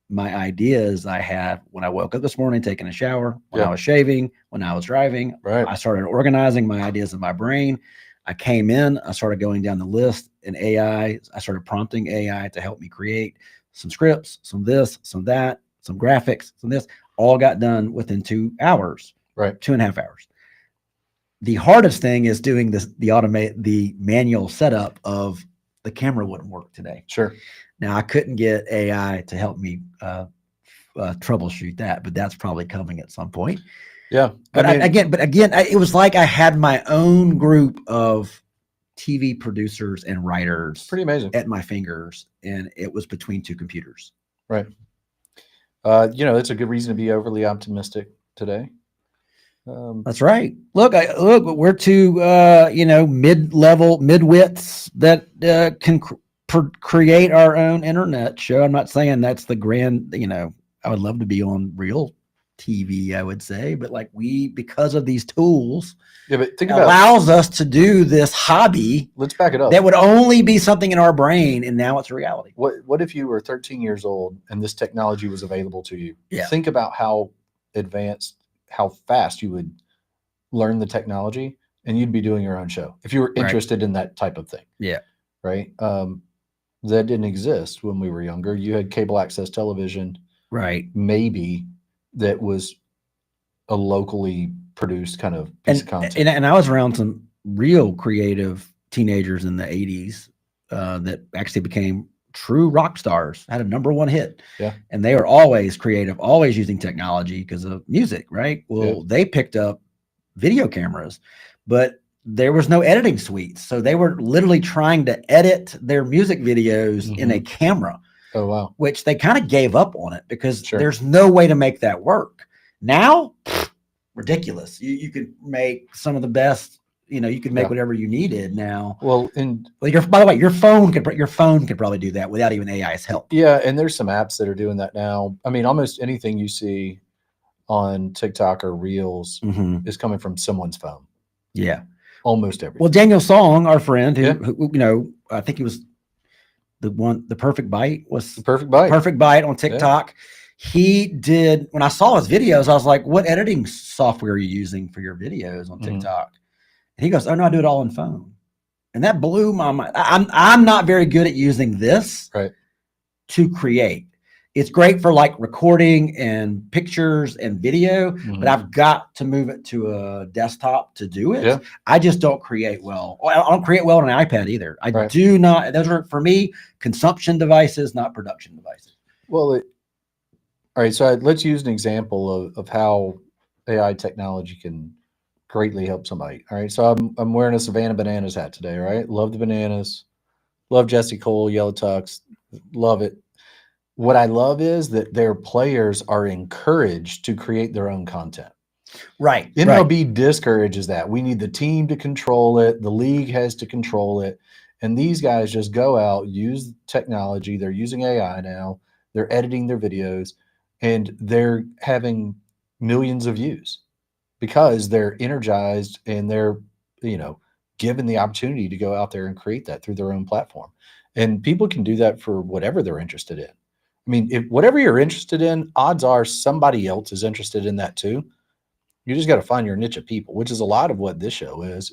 my ideas I had when I woke up this morning, taking a shower, when Yeah. I was shaving, when I was driving. Right. I started organizing my ideas in my brain. I came in, I started going down the list in AI. I started prompting AI to help me create some scripts, some this, some that, some graphics, some this, all got done within 2 hours, Right. 2.5 hours. The hardest thing is doing this, the manual setup of the camera wouldn't work today. Sure. Now I couldn't get AI to help me troubleshoot that, but that's probably coming at some point. Yeah. But again, it was like I had my own group of TV producers and writers pretty amazing. at my fingers, and it was between two computers. Right. You know, it's a good reason to be overly optimistic today. That's right. Look, we're two, mid-level midwits that can create our own internet show. I'm not saying that's the grand, I would love to be on real TV, I would say, but like because of these tools, Yeah, but think about allows us to do this hobby let's back it up. that would only be something in our brain, and now it's a reality. What if you were 13 years old and this technology was available to you? Yeah. Think about how advanced, how fast you would learn the technology, and you'd be doing your own show if you were Right. interested in that type of thing. Yeah. Right. That didn't exist when we were younger. You had cable access television, Right. maybe, that was a locally produced kind of piece of content. And I was around some real creative teenagers in the 80s that actually became true rock stars, had a #1 hit. Yeah. And they were always creative, always using technology because of music, right? Well, Yeah. they picked up video cameras, but there was no editing suites. So they were literally trying to edit their music videos in a camera, Oh, wow. which they kind of gave up on it because Sure. there's no way to make that work. Now, ridiculous. You could make some of the best you could make Yeah. whatever you needed now. Well, and Well, by the way, your phone could probably do that without even AI's help. yeah, and there's some apps that are doing that now. I mean, almost anything you see on TikTok or Reels Mhm. is coming from someone's phone. Yeah. Almost everything. Well, Daniel Song, our friend, Yeah. who I think he was the Perfect Bite was Perfect Bite. Perfect Bite on TikTok. He did, when I saw his videos, I was like, what editing software are you using for your videos on Mhm. TikTok? And he goes, oh no, I do it all on phone. And that blew my mind. I'm not very good at using this Right. to create. It's great for like recording and pictures and video, but I've got to move it to a desktop to do it. Yeah. I just don't create well. I don't create well on an iPad either. I Right. do not. Those are, for me, consumption devices, not production devices. Well, all right. So let's use an example of how AI technology can greatly help somebody. All right. So I'm wearing a Savannah Bananas hat today. Right. Love the bananas. Love Jesse Cole, Yellow Tux. Love it. What I love is that their players are encouraged to create their own content. Right. MLB discourages that. We need the team to control it. The league has to control it. And these guys just go out, use technology. They're using AI now. They're editing their videos, and they're having millions of views because they're energized and they're, given the opportunity to go out there and create that through their own platform. And people can do that for whatever they're interested in. I mean, if whatever you're interested in, odds are somebody else is interested in that too. You just got to find your niche of people, which is a lot of what this show is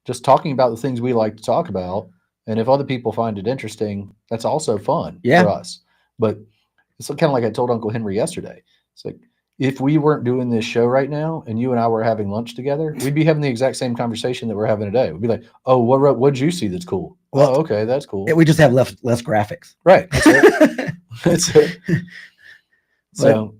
just talking about the things we like to talk about. And if other people find it interesting, that's also fun for us. But it's kind of like I told Uncle Henry yesterday. It's like, if we weren't doing this show right now and you and I were having lunch together, we'd be having the exact same conversation that we're having today. We'd be like, oh, what'd you see that's cool? Well, oh, okay, that's cool. We just have less graphics. Right. That's it. That's it. So,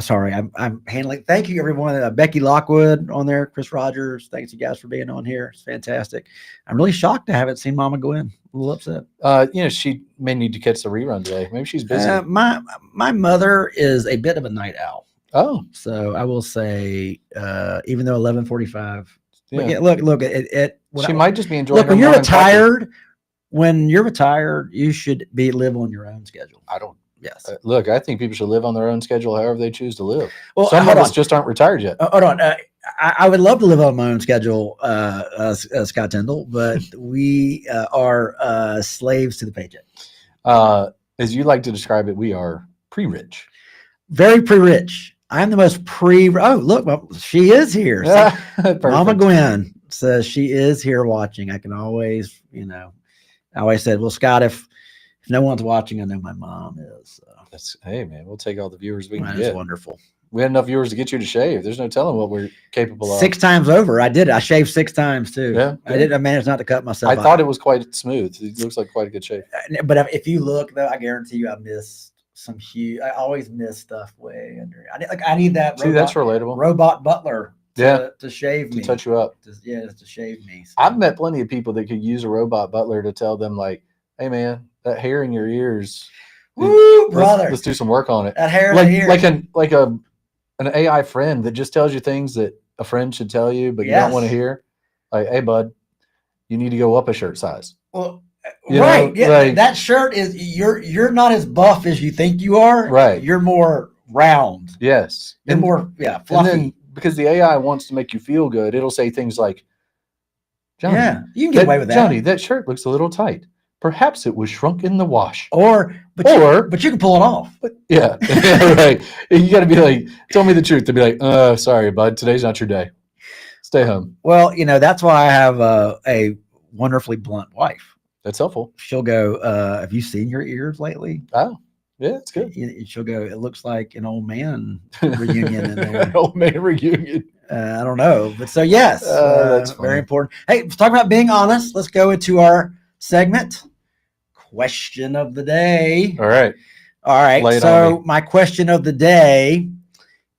sorry, I'm handling. Thank you, everyone. Becky Lockwood on there, Chris Rogers. Thanks you guys for being on here. It's fantastic. I'm really shocked I haven't seen Mama Gwen. A little upset. She may need to catch the rerun today. Maybe she's busy. My mother is a bit of a night owl. Oh, so I will say, even though 11:45. Yeah. Yeah, look. She might just be enjoying. Look, when you're retired. When you're retired, you should live on your own schedule. I don't. Yes. Look, I think people should live on their own schedule, however they choose to live. Well, some of us just aren't retired yet. Hold on. I would love to live on my own schedule, Scott Tyndall, but we are slaves to the paycheck. As you like to describe it, we are pre-rich. Very pre-rich. I'm the most Oh, look, well, she is here. So Mama Gwen says she is here watching. I can always, I always said, well, Scott, if no one's watching, I know my mom is. So. Hey, man, we'll take all the viewers we can That's get. Wonderful. We had enough viewers to get you to shave. There's no telling what we're capable of. 6 times over. I did it. I shaved 6 times too. Yeah. I managed not to cut myself. I thought it was quite smooth. It looks like quite a good shave. But if you look, though, I guarantee you I missed some huge. I always miss stuff way under. I need that. See, that's relatable. Robot butler. To shave me. To touch you up. To shave me. So. I've met plenty of people that could use a robot butler to tell them, like, hey, man, that hair in your ears. Woo, brother. Let's do some work on it. That hair in your ears. Like an AI friend that just tells you things that a friend should tell you, but you don't want to hear. Like, hey, bud, you need to go up a shirt size. Well, right. Yeah, like, that shirt is you're not as buff as you think you are. Right. You're more round. Yes. You're more fluffy. And then, because the AI wants to make you feel good, it'll say things like, Johnny, you can get away with that. Johnny, that shirt looks a little tight. Perhaps it was shrunk in the wash. But you can pull it off. Yeah, right. You got to be like, tell me the truth. To be like, sorry, bud, today's not your day. Stay home. Well, that's why I have a wonderfully blunt wife. That's helpful. She'll go, have you seen your ears lately? Oh, yeah, it's good. She'll go, it looks like an old man reunion in there. An old man reunion. I don't know. But so, yes, that's very important. Hey, let's talk about being honest. Let's go into our segment. Question of the day. All right. So my question of the day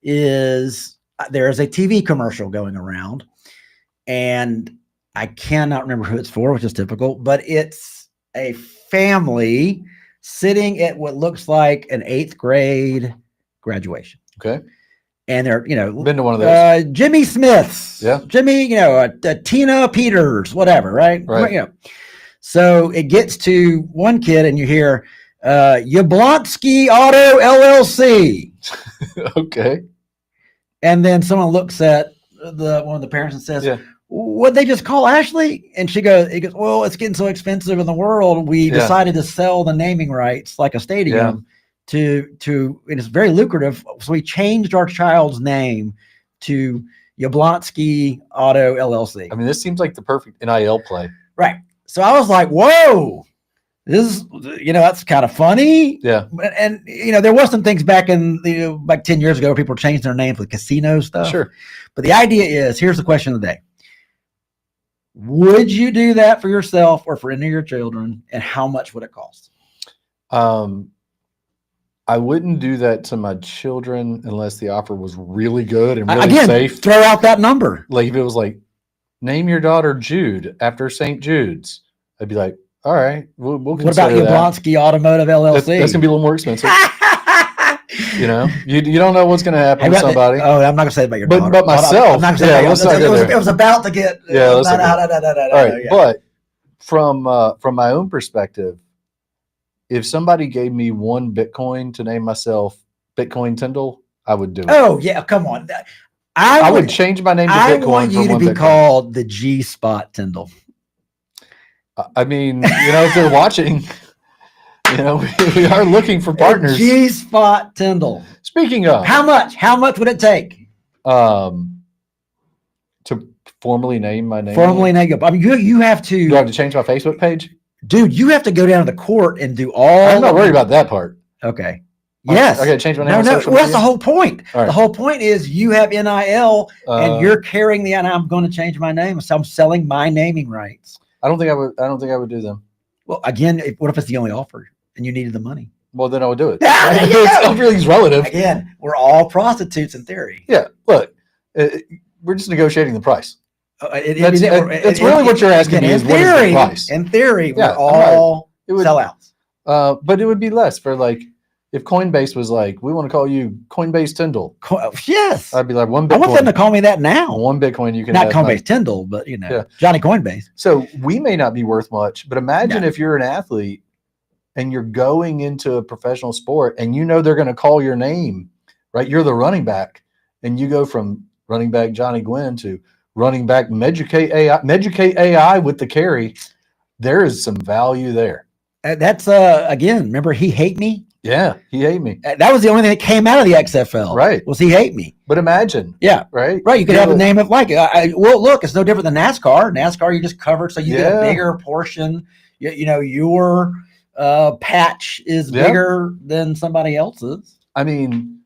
is there is a TV commercial going around and I cannot remember who it's for, which is typical, but it's a family sitting at what looks like an 8th grade graduation. Okay. and they're, Been to one of those. Jimmy Smiths, Yeah. Jimmy, Tina Peters, whatever, right? Right. So it gets to one kid, and you hear Yablonsky Auto LLC, Okay. and then someone looks at one of the parents and says, Yeah. "What'd they just call Ashley?" And he goes, "Well, it's getting so expensive in the world. We decided to sell the naming rights like a stadium to, and it's very lucrative. So we changed our child's name to Yablonsky Auto LLC." I mean, this seems like the perfect NIL play. Right. So I was like, "Whoa, this is, that's kind of funny." Yeah. And there was some things back in like 10 years ago, people changed their names with casino stuff. Sure. But the idea is, here's the question of the day. Would you do that for yourself or for any of your children, and how much would it cost? I wouldn't do that to my children unless the offer was really good and really safe. Throw out that number. Like if it was like, name your daughter Jude after St. Jude's, I'd be like, all right, we'll What consider about that. Yablonsky Automotive LLC? That's gonna be a little more expensive. You don't know what's gonna happen with somebody. Oh, I'm not gonna say it about your daughter. But myself, I'm not gonna say let's not go there. it was about to get. Let's not go All All right, but from my own perspective, if somebody gave me one Bitcoin to name myself Bitcoin Tyndall, I would do it. Oh yeah, come on. I would change my name to I Bitcoin want you for to one be Bitcoin. called the G Spot Tyndall. I mean, if they're watching, we are looking for partners. G Spot Tyndall. Speaking of, How much would it take? to formally name my name. Formally name. I mean, you have to. Do I have to change my Facebook page? Dude, you have to go down to the court and do all. I'm not worried about that part. Okay. Yes. I got to change my name. No, on no. social Well, that's media? the whole point. All right. The whole point is you have NIL and you're carrying the. And I'm going to change my name, so I'm selling my naming rights. I don't think I would do them. Well, again, what if it's the only offer and you needed the money? Well, then I would do it. There you go. Everything's relative. Again, we're all prostitutes in theory. Yeah. Look, we're just negotiating the price. That's really what you're asking me is what is the price? In theory, Yeah, we're all It would, sellouts. but it would be less for like if Coinbase was like, we want to call you Coinbase Tyndall. Yes. I'd be like, one I want them Bitcoin. to call me that now. One Bitcoin you can Not have. Coinbase Tyndall, but Johnny Coinbase. So we may not be worth much, but imagine if you're an athlete and you're going into a professional sport and they're going to call your name, right? You're the running back, and you go from running back Johnny Gwynn to running back Meducate AI with the carry. There is some value there. That's again. Remember, he hate me. Yeah, he hate me. That was the only thing that came out of the XFL. Right. Was he hate me? But imagine. Yeah. Right. Right. You could have a name of like. Well, look, it's no different than NASCAR. NASCAR, you just covered, so you get a bigger portion. Your patch is bigger than somebody else's. I mean,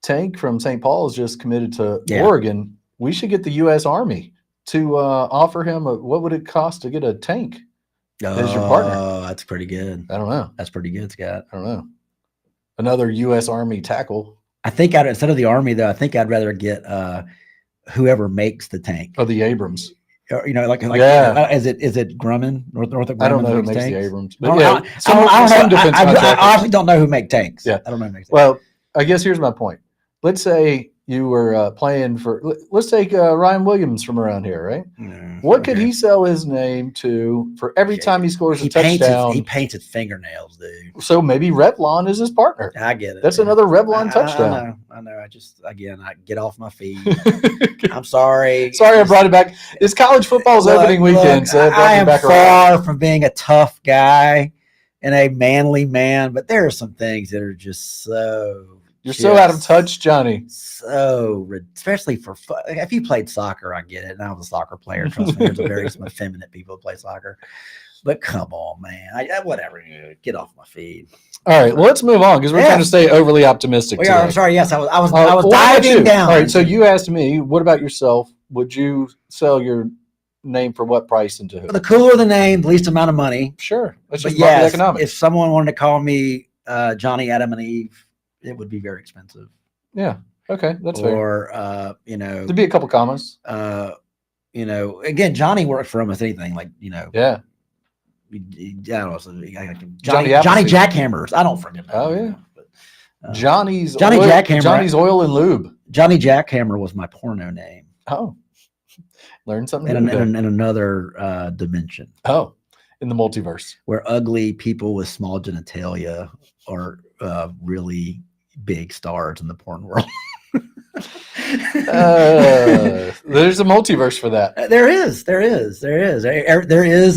Tank from St. Paul's just committed to Oregon. We should get the U.S. Army to offer him what would it cost to get a tank as your partner? Oh, that's pretty good. I don't know. That's pretty good, Scott. I don't know. Another U.S. Army tackle. I think instead of the Army, though, I think I'd rather get whoever makes the tank. Oh, the Abrams. Is it Grumman? Northrop Grumman? I don't know who makes tanks? the Abrams. But I I honestly don't know who makes tanks. Yeah. I don't know who makes tanks. Well, I guess here's my point. Let's say you were playing for, let's take Ryan Williams from around here, right? What could he sell his name to for every time he scores a touchdown? He paints his fingernails, dude. So maybe Revlon is his partner. I get it. That's another Revlon touchdown. I know. I get off my feet. I'm sorry. Sorry, I brought it back. It's college football's opening weekend, so I am far from being a tough guy and a manly man, but there are some things that are just so. You're so out of touch, Johnny. So, especially for if you played soccer, I get it. And I was a soccer player. Trust me, there's very some effeminate people who play soccer. But come on, man. Whatever. Get off my feed. All right. Well, let's move on because we're trying to stay overly optimistic. We are. I'm sorry. Yes, I was what diving down. All right. So you asked me, what about yourself? Would you sell your name for what price and to who? The cooler the name, the least amount of money. Sure. That's just yes, economics. If someone wanted to call me Johnny, Adam, and Eve, it would be very expensive. Yeah. Okay. That's fair. Or, there'd be a couple commas. Again, Johnny worked for almost anything. Like, yeah. I don't know. Johnny Jackhammers. I don't forget. Oh, yeah. Johnny's Johnny oil, Jackhammer. Johnny's Oil and Lube. Johnny Jackhammer was my porno name. Oh, learn something In, new there. in another dimension. Oh, in the multiverse. Where ugly people with small genitalia are really big stars in the porn world. There's a multiverse for that. There is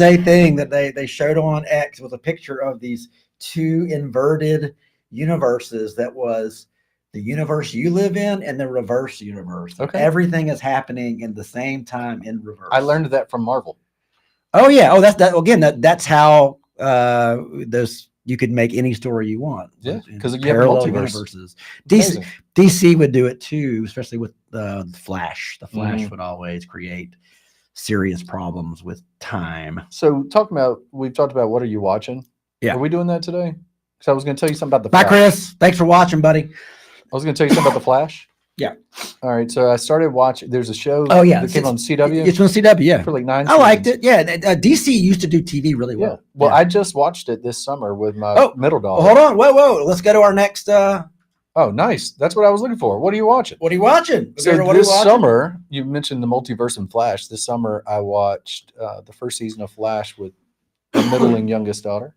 a thing that they showed on X with a picture of these two inverted universes. That was the universe you live in and the reverse universe. Okay. Everything is happening in the same time in reverse. I learned that from Marvel. Oh yeah. Oh, that's that again. That's how those you could make any story you want. Yeah, in 'cause you have parallel multiverse. universes. Amazing. DC would do it too, especially with the Flash. The Flash Mhm. would always create serious problems with time. So we've talked about what are you watching? Yeah. Are we doing that today? Because I was going to tell you something about the Bye, Flash. Chris. Thanks for watching, buddy. I was going to tell you something about the Flash. Yeah. All right. So I started watching. There's a show. Oh, yeah. That came on CW It's on CW. Yeah. for like 9 I liked seasons. it. Yeah. DC used to do TV really Yeah. well. Well, Yeah. I just watched it this summer with my Oh, middle Well, daughter. hold on. Whoa. Let's go to our next. Oh, nice. That's what I was looking for. What are you watching? What are you watching? So What are you this watching? summer, you mentioned the multiverse and Flash. This summer, I watched the first season of Flash with my middle and youngest daughter,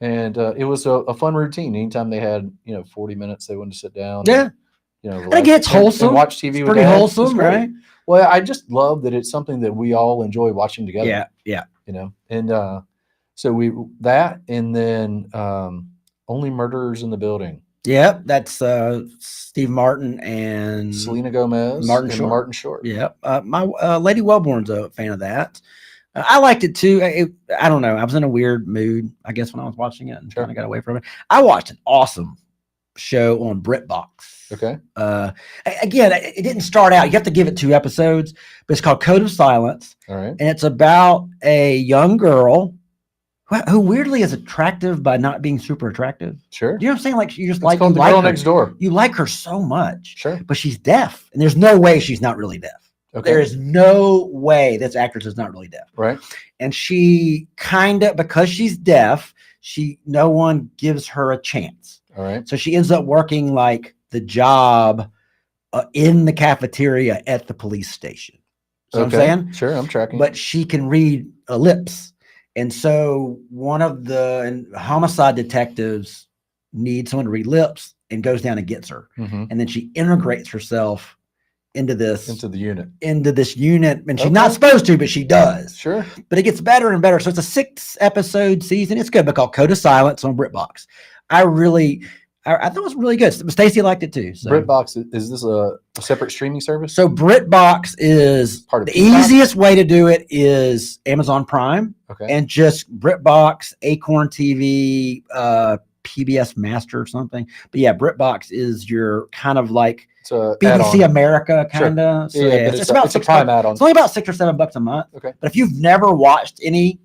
and it was a fun routine. Anytime they had 40 minutes, they wanted to sit down. Yeah. And, And again, it's wholesome. And watch TV. It's with pretty Dad. wholesome, It's great. right? Well, I just love that it's something that we all enjoy watching together. Yeah. And so and then Only Murderers in the Building. Yep. That's Steve Martin and Selena Gomez, Martin and Short. Martin Short. Yep. My Lady Wellborn's a fan of that. I liked it too. I don't know. I was in a weird mood, I guess, when I was watching it and Sure. kind of got away from it. I watched an awesome show on BritBox. Okay. Again, it didn't start out. You have to give it 2 episodes, but it's called Code of Silence, All right. and it's about a young girl who weirdly is attractive by not being super attractive. Sure. You know what I'm saying? Like you just It's like called you The like Girl her. Next Door. You like her so much, Sure. but she's deaf, and there's no way she's not really deaf. Okay. There is no way this actress is not really deaf. Right. And she because she's deaf, no one gives her a chance. All right. So she ends up working like the job in the cafeteria at the police station. So I'm saying? Sure, I'm tracking. But she can read lips. And so one of the homicide detectives needs someone to read lips and goes down and gets her. Mhm. And then she integrates herself into this unit. And she's not supposed to, but she does. Sure. But it gets better and better. So it's a 6-episode season. It's good, but called Code of Silence on BritBox. I thought it was really good. Stacey liked it too. So. BritBox, is this a separate streaming service? So BritBox is Part of the Peacock? easiest way to do it is Amazon Prime Okay. and just BritBox, Acorn TV, PBS Master or something. But yeah, BritBox is your kind of like It's a BBC add-on. America kind of. So Yeah, but it's about it's a $6. Prime add-on. It's only about $6 or $7 a month. Okay. But if you've never watched any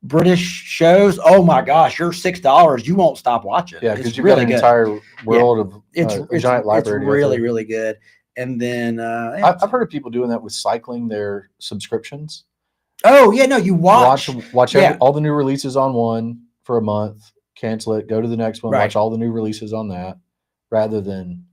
British shows, oh my gosh, you're $6. You won't stop watching. Yeah, It's because you've really got an good. entire world of It's a giant library. It's to go really, through. really good. And then I've heard of people doing that with cycling their subscriptions. oh yeah, no, you watch. Watch yeah. all the new releases on one for a month, cancel it, go to the next one, Right. watch all the new releases on that, rather than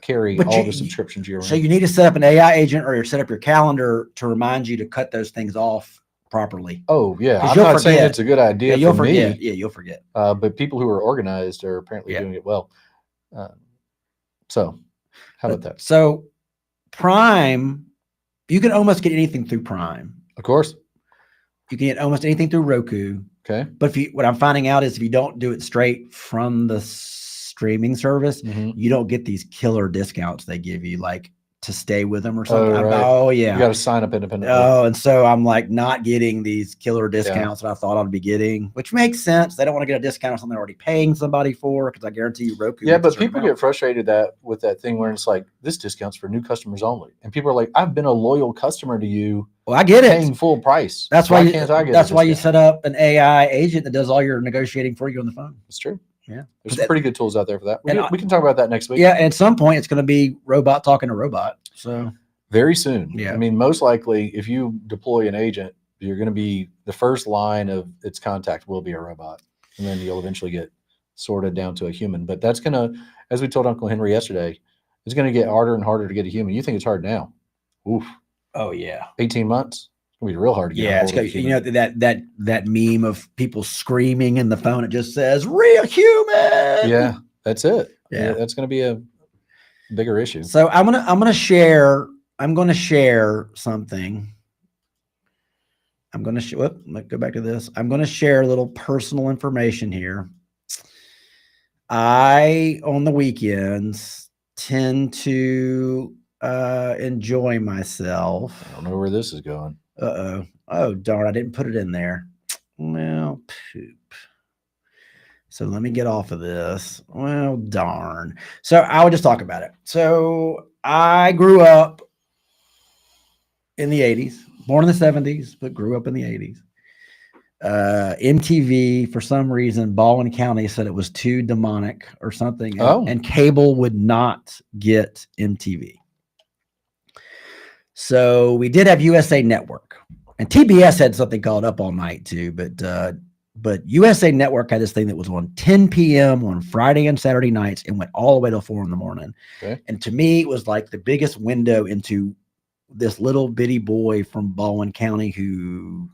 carry But all you- the subscriptions you're So you need to set up an AI agent or set up your calendar to remind you to cut those things off properly. Oh yeah, 'Cause I'm you'll not saying forget. it's a good idea You'll for forget. me, Yeah, you'll forget. but people who are organized are apparently Yeah. doing it well. So, how about that? So Prime, you can almost get anything through Prime. Of course. You can get almost anything through Roku. Okay. But what I'm finding out is if you don't do it straight from the streaming service, Mhm. you don't get these killer discounts they give you, like to stay with them or something. Oh, right. Oh yeah. You got to sign up independently. Oh, and so I'm like not getting these killer discounts that I thought I'd be getting, which makes sense. They don't want to get a discount on something they're already paying somebody for, because I guarantee you Roku. Yeah, gets a but certain people amount. get frustrated with that thing where it's like, this discount's for new customers only, and people are like, I've been a loyal customer to you, Well, I get paying it. full price. That's why can't I get? that's a why you discount? set up an AI agent that does all your negotiating for you on the phone. It's true. Yeah. There's some pretty good tools out there for that. And We can talk about that next week. Yeah, and at some point it's going to be robot talking to robot. So Very soon. Yeah. I mean, most likely, if you deploy an agent, you're going to be the first line of its contact will be a robot, and then you'll eventually get sorted down to a human. But that's gonna, as we told Uncle Henry yesterday, it's gonna get harder and harder to get a human. You think it's hard now? Oof. Oh yeah. 18 months. It's gonna be real hard to get a Yeah, hold of a you human. know that meme of people screaming in the phone. It just says "real human." Yeah, that's it. Yeah. That's gonna be a bigger issue. So I'm gonna share something. Let's go back to this. I'm gonna share a little personal information here. I on the weekends tend to enjoy myself. I don't know where this is going. Oh darn! I didn't put it in there. Well, poop. So let me get off of this. Well, darn. So I would just talk about it. So I grew up in the 80s, born in the 70s, but grew up in the 80s. MTV, for some reason, Baldwin County said it was too demonic or something. And cable would not get MTV. So we did have USA Network. And TBS had something called Up All Night too, but USA Network had this thing that was on 10 p.m. on Friday and Saturday nights and went all the way till 4 a.m. Okay. And to me, it was like the biggest window into this little bitty boy from Baldwin County who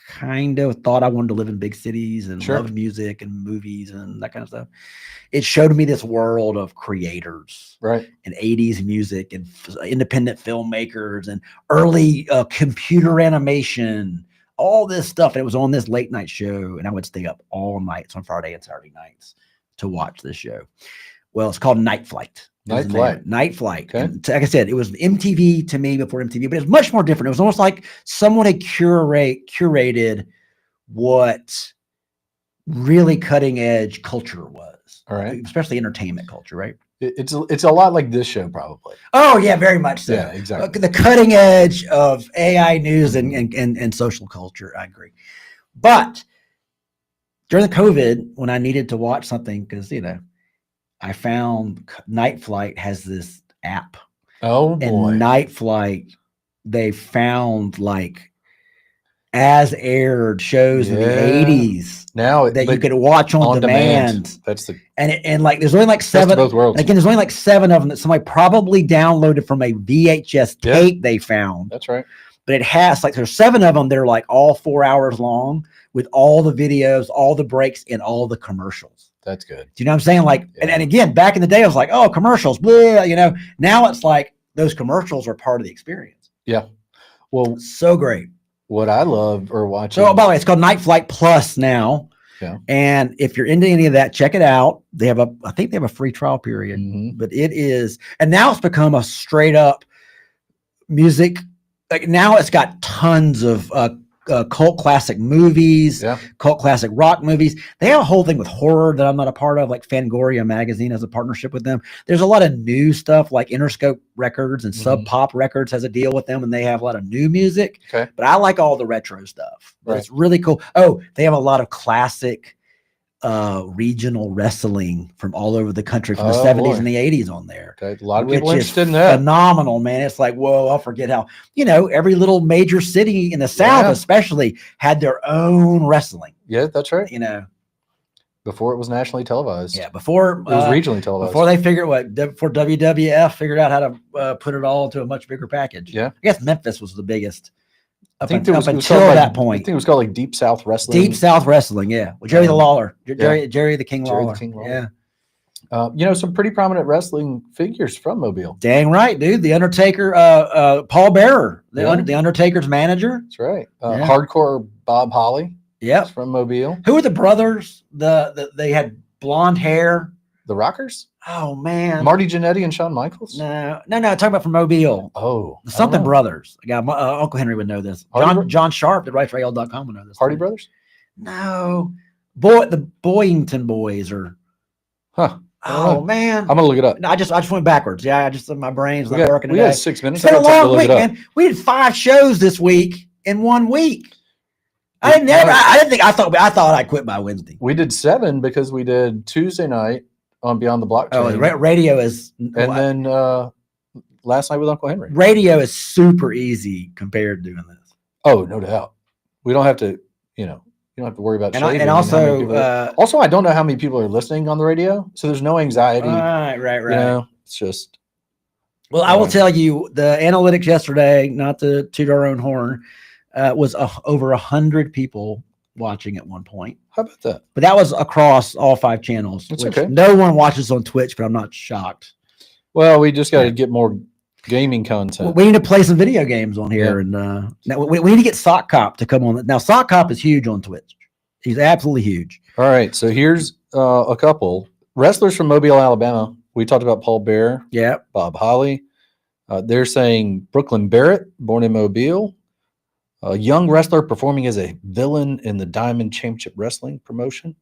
kind of thought I wanted to live in big cities and loved music and movies and that kind of stuff. It showed me this world of creators, right? And 80s music and independent filmmakers and early computer animation, all this stuff. And it was on this late night show, and I would stay up all nights on Friday and Saturday nights to watch this show. Well, it's called Night Flight. Night Flight. Night Flight. Okay. And like I said, it was MTV to me before MTV, but it was much more different. It was almost like someone had curated what really cutting edge culture was. All right. Especially entertainment culture, right? It's a lot like this show, probably. Oh yeah, very much so. Yeah, exactly. The cutting edge of AI news and social culture. I agree. But during the COVID, when I needed to watch something, because I found Night Flight has this app. Oh boy. And Night Flight, they found like as aired shows in the 80s now that you could watch on demand. That's the and like there's only like 7 of both worlds. And again, there's only like 7 of them that somebody probably downloaded from a VHS tape they found. That's right. But it has like there's 7 of them that are like all 4 hours long with all the videos, all the breaks, and all the commercials. That's good. Do you know what I'm saying? Like, and again, back in the day, I was like, oh, commercials, blah, now it's like those commercials are part of the experience. Yeah. Well, so great. What I love or watching. So, by the way, it's called Night Flight Plus now. Yeah. And if you're into any of that, check it out. I think they have a free trial period, but it is, and now it's become a straight up music. Like now it's got tons of cult classic movies, cult classic rock movies. They have a whole thing with horror that I'm not a part of, like Fangoria magazine has a partnership with them. There's a lot of new stuff like Interscope Records and Sub Pop Records has a deal with them, and they have a lot of new music. Okay. But I like all the retro stuff. Right. It's really cool. Oh, they have a lot of classic regional wrestling from all over the country from the 70s and the 80s on there. Okay. A lot of people interested in that. Phenomenal, man. It's like, whoa, I'll forget how, every little major city in the South especially had their own wrestling. Yeah, that's right. Before it was nationally televised. Yeah, before it was regionally televised. Before they figured before WWF figured out how to put it all into a much bigger package. Yeah. I guess Memphis was the biggest. I think it was until that point. I think it was called like Deep South Wrestling. Deep South Wrestling, yeah. Well, Jerry the Lawler, Jerry the King Lawler. Yeah. Some pretty prominent wrestling figures from Mobile. Dang right, dude. The Undertaker, Paul Bearer, the Undertaker's manager. That's right. Hardcore Bob Holly. Yeah, from Mobile. Who are the brothers? They had blonde hair. The Rockers. Oh man, Marty Jannetty and Shawn Michaels. No. Talking about from Mobile. Oh, something brothers. Uncle Henry would know this. John Sharp, the rightsrail.com would know this. Hardy Brothers. No, the Boyington Boys are. Huh. Oh man, I'm gonna look it up. I just went backwards. Yeah, my brain's not working. We had 6 minutes. It's been a long week, man. We did 5 shows this week in 1 week. I thought I quit by Wednesday. We did 7 because we did Tuesday night on Beyond the Blockchain. Oh, radio is, and then last night with Uncle Henry. Radio is super easy compared to doing this. Oh, no doubt. We don't have to, You don't have to worry about And, shaving. and how many also, people also, I don't know how many people are listening on the radio, so there's no anxiety. right. You know, it's just. Well, I will tell you the analytics yesterday, not to toot our own horn, was over 100 people watching at one point. How about that? But that was across all 5 channels. It's which okay. No one watches on Twitch, but I'm not shocked. Well, we just got to get more gaming content. We need to play some video games on here, and now we need to get Sock Cop to come on. Now, Sock Cop is huge on Twitch. He's absolutely huge. All right, so here's a couple wrestlers from Mobile, Alabama. We talked about Paul Bear, Bob Holly. They're saying Brooklyn Barrett, born in Mobile, a young wrestler performing as a villain in the Diamond Championship Wrestling promotion.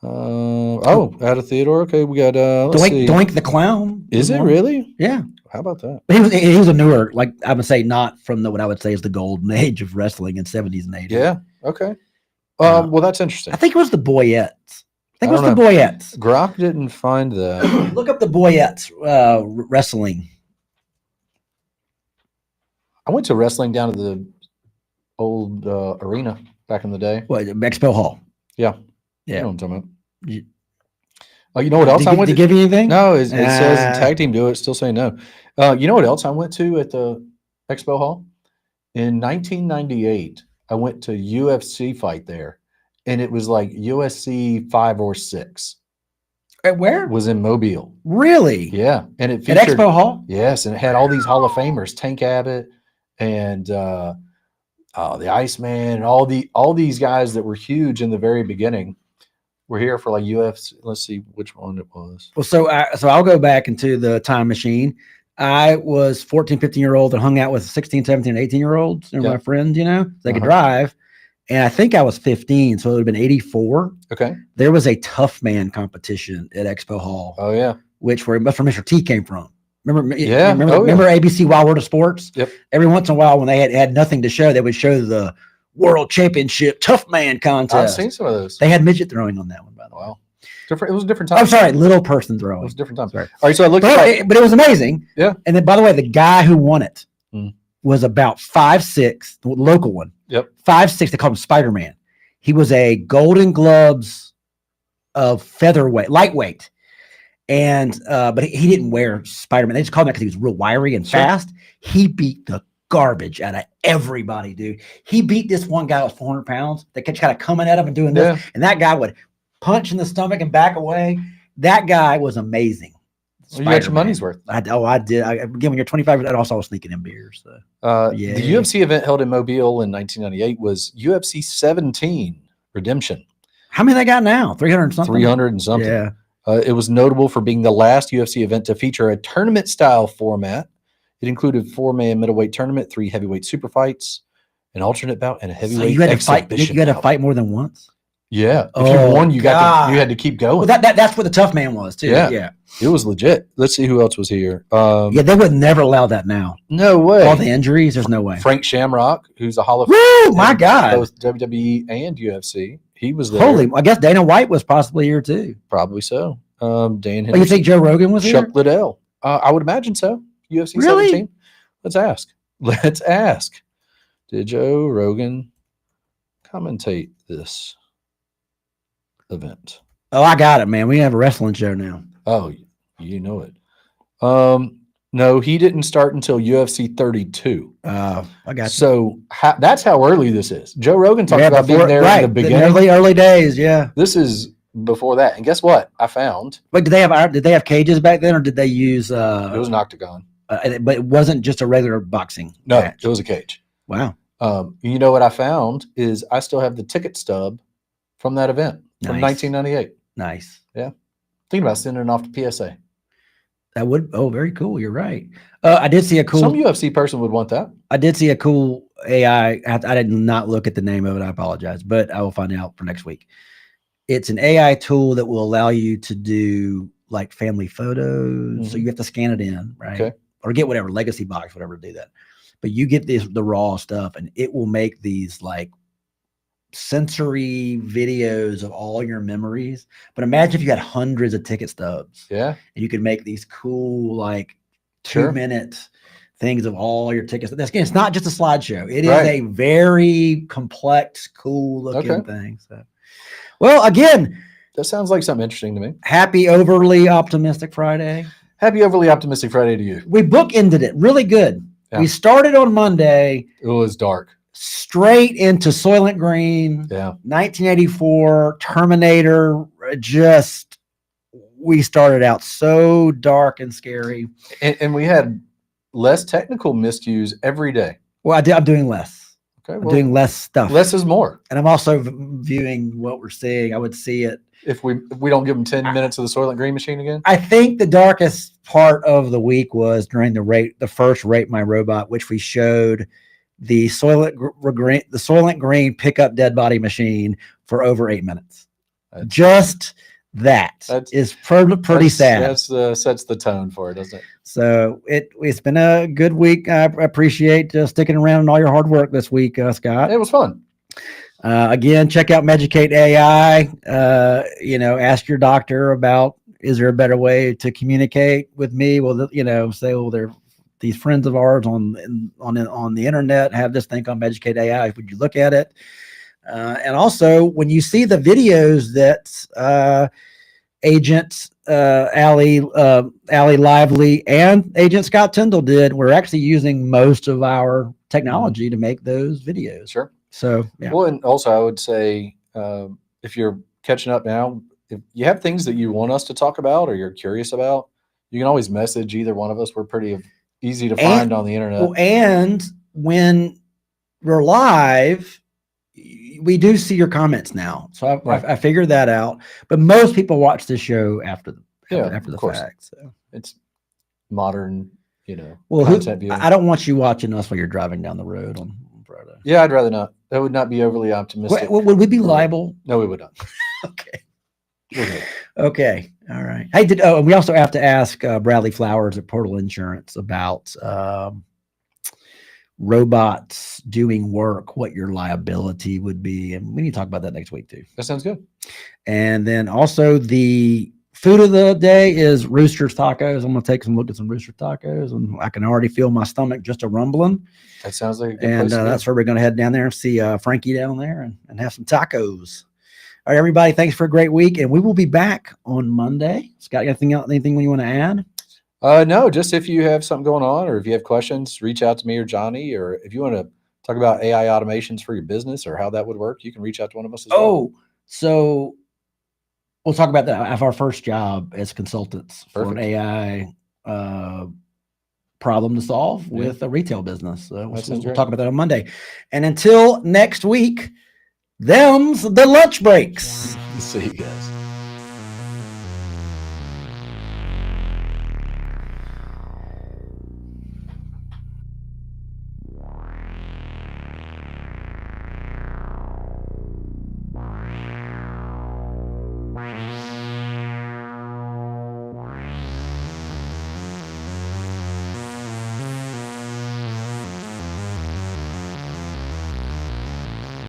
Out of Theodore. Okay, we got Doink the Clown. Is it really? Yeah. How about that? But he was a newer, like I would say, not from what I would say is the golden age of wrestling in 70s and 80s. Yeah. Okay. Well, that's interesting. I think it was the Boyettes. The Boyettes. Grok didn't find that. Look up the Boyettes wrestling. I went to wrestling down at the old arena back in the day. What, Expo Hall? Yeah. Yeah. You know what I'm talking about. You know what else I went to? Give you anything? No, it says tag team do it. Still saying no. You know what else I went to at the Expo Hall? In 1998, I went to UFC fight there, and it was like UFC 5 or 6. At where? It was in Mobile. Really? Yeah, and it featured, at Expo Hall. Yes, and it had all these Hall of Famers, Tank Abbott, and the Iceman, and all these guys that were huge in the very beginning. We're here for like UFC. Let's see which one it was. Well, so I'll go back into the time machine. I was 14, 15-year-old and hung out with 16, 17, 18-year-olds and my friends, they could drive. And I think I was 15, so it would have been 84. Okay. There was a tough man competition at Expo Hall. Oh, yeah. That's where Mr. T came from. Remember Remember ABC Wild World of Sports? Yep. Every once in a while when they had nothing to show, they would show the World Championship Tough Man contest. I've seen some of those. They had midget throwing on that one, by the way. Wow. Different. It was a different time. I'm sorry, little person throwing. It was a different time. Sorry. All right, so I looked but it was amazing. Yeah. And then, by the way, the guy who won it was about 5'6", the local one. Yep. 5'6", they called him Spider-Man. He was a Golden Gloves of featherweight, lightweight. And but he didn't wear Spider-Man. They just called him that because he was real wiry and fast. He beat the garbage out of everybody, dude. He beat this one guy that was 400 pounds that kept kind of coming at him and doing this. And that guy would punch in the stomach and back away. That guy was amazing. Well, you got your money's worth. I did. Again, when you're 25, I also was sneaking in beers. So. The UFC event held in Mobile in 1998 was UFC 17 Redemption. How many they got now? 300 and something? 300 and something. Yeah. It was notable for being the last UFC event to feature a tournament-style format. It included 4-man middleweight tournament, 3 heavyweight super fights, an alternate bout, and a heavyweight you had to fight. You had to bout. fight more than once. Yeah, if you won, you had to keep going. Well, that's what the tough man was too. Yeah, it was legit. Let's see who else was here. They would never allow that now. No way. All the injuries, there's no way. Frank Shamrock, who's a Hall of Fame, my God, both WWE and UFC. He was there. Holy, I guess Dana White was possibly here too. Probably so. Dan Henderson. Oh, you think Joe Rogan was Chuck here? Liddell. I would imagine so. UFC Really? 17. Let's ask. Did Joe Rogan commentate this event? Oh, I got it, man. We have a wrestling show now. Oh, you know it. No, he didn't start until UFC 32. I got you. So that's how early this is. Joe Rogan talks about being there in the beginning. Early days, yeah. This is before that. And guess what? I found. Wait, did they have cages back then, or did they use? It was an octagon. But it wasn't just a regular boxing. No, match. it was a cage. Wow. You know what I found is I still have the ticket stub from that event from 1998. Nice. Yeah. Thinking about sending it off to PSA. That would. Oh, very cool. You're right. I did see a cool. Some UFC person would want that. I did see a cool AI. I did not look at the name of it. I apologize, but I will find out for next week. It's an AI tool that will allow you to do like family photos. So you have to scan it in, right? Okay. Or get whatever legacy box, whatever to do that. But you get the raw stuff, and it will make these like sensory videos of all your memories. But imagine if you had hundreds of ticket stubs. Yeah. And you could make these cool like 2-minute things of all your tickets. It's not just a slideshow. It is Right. a very complex, cool looking Okay. thing. So, well, again, That sounds like something interesting to me. happy overly optimistic Friday. Happy overly optimistic Friday to you. We bookended it really good. Yeah. We started on Monday It was dark. straight into Soylent Green, Yeah. 1984, Terminator. We started out so dark and scary. And we had less technical miscues every day. Well, I'm doing less. Okay. I'm Well, doing less stuff. less is more. And I'm also viewing what we're seeing. I would see it. If we don't give them 10 minutes of the Soylent Green machine again. I think the darkest part of the week was during the first Rate My Robot, which we showed the Soylent Green pickup dead body machine for over 8 minutes. Just that is pretty sad. That sets the tone for it, doesn't it? So it's been a good week. I appreciate sticking around and all your hard work this week, Scott. It was fun. Again, check out Meducate AI. Ask your doctor about, is there a better way to communicate with me? Well, say, well, they're these friends of ours on the internet have this thing called Meducate AI. Would you look at it? And also, when you see the videos that Agent Aly Lively and Agent Scott Tyndall did, we're actually using most of our technology to make those videos. Sure. So, yeah. Well, and also I would say, if you're catching up now, if you have things that you want us to talk about or you're curious about, you can always message either one of us. We're pretty easy to find on the internet. Well, and when we're live, we do see your comments now. So I figured that out. But most people watch this show after the fact. So it's modern, well, content viewing. I don't want you watching us while you're driving down the road on Friday. Yeah, I'd rather not. That would not be overly optimistic. Would we be liable? No, we would not. Okay. Okay. All right. Hey, we also have to ask Bradley Flowers at Portal Insurance about robots doing work, what your liability would be. And we need to talk about that next week too. That sounds good. And then also the food of the day is Rooster's Tacos. I'm going to take some look at some Rooster's Tacos, and I can already feel my stomach just a rumbling. That sounds like a good and place that's where we're going to head down there and see Frankie down there and have some tacos. All right, everybody, thanks for a great week, and we will be back on Monday. Scott, anything you want to add? No, just if you have something going on or if you have questions, reach out to me or Johnny, or if you want to talk about AI automations for your business or how that would work, you can reach out to one of us as well. So we'll talk about that of our first job as consultants for an AI problem to solve with a retail business. So we'll talk about that on Monday. And until next week, them's the lunch breaks. See you guys.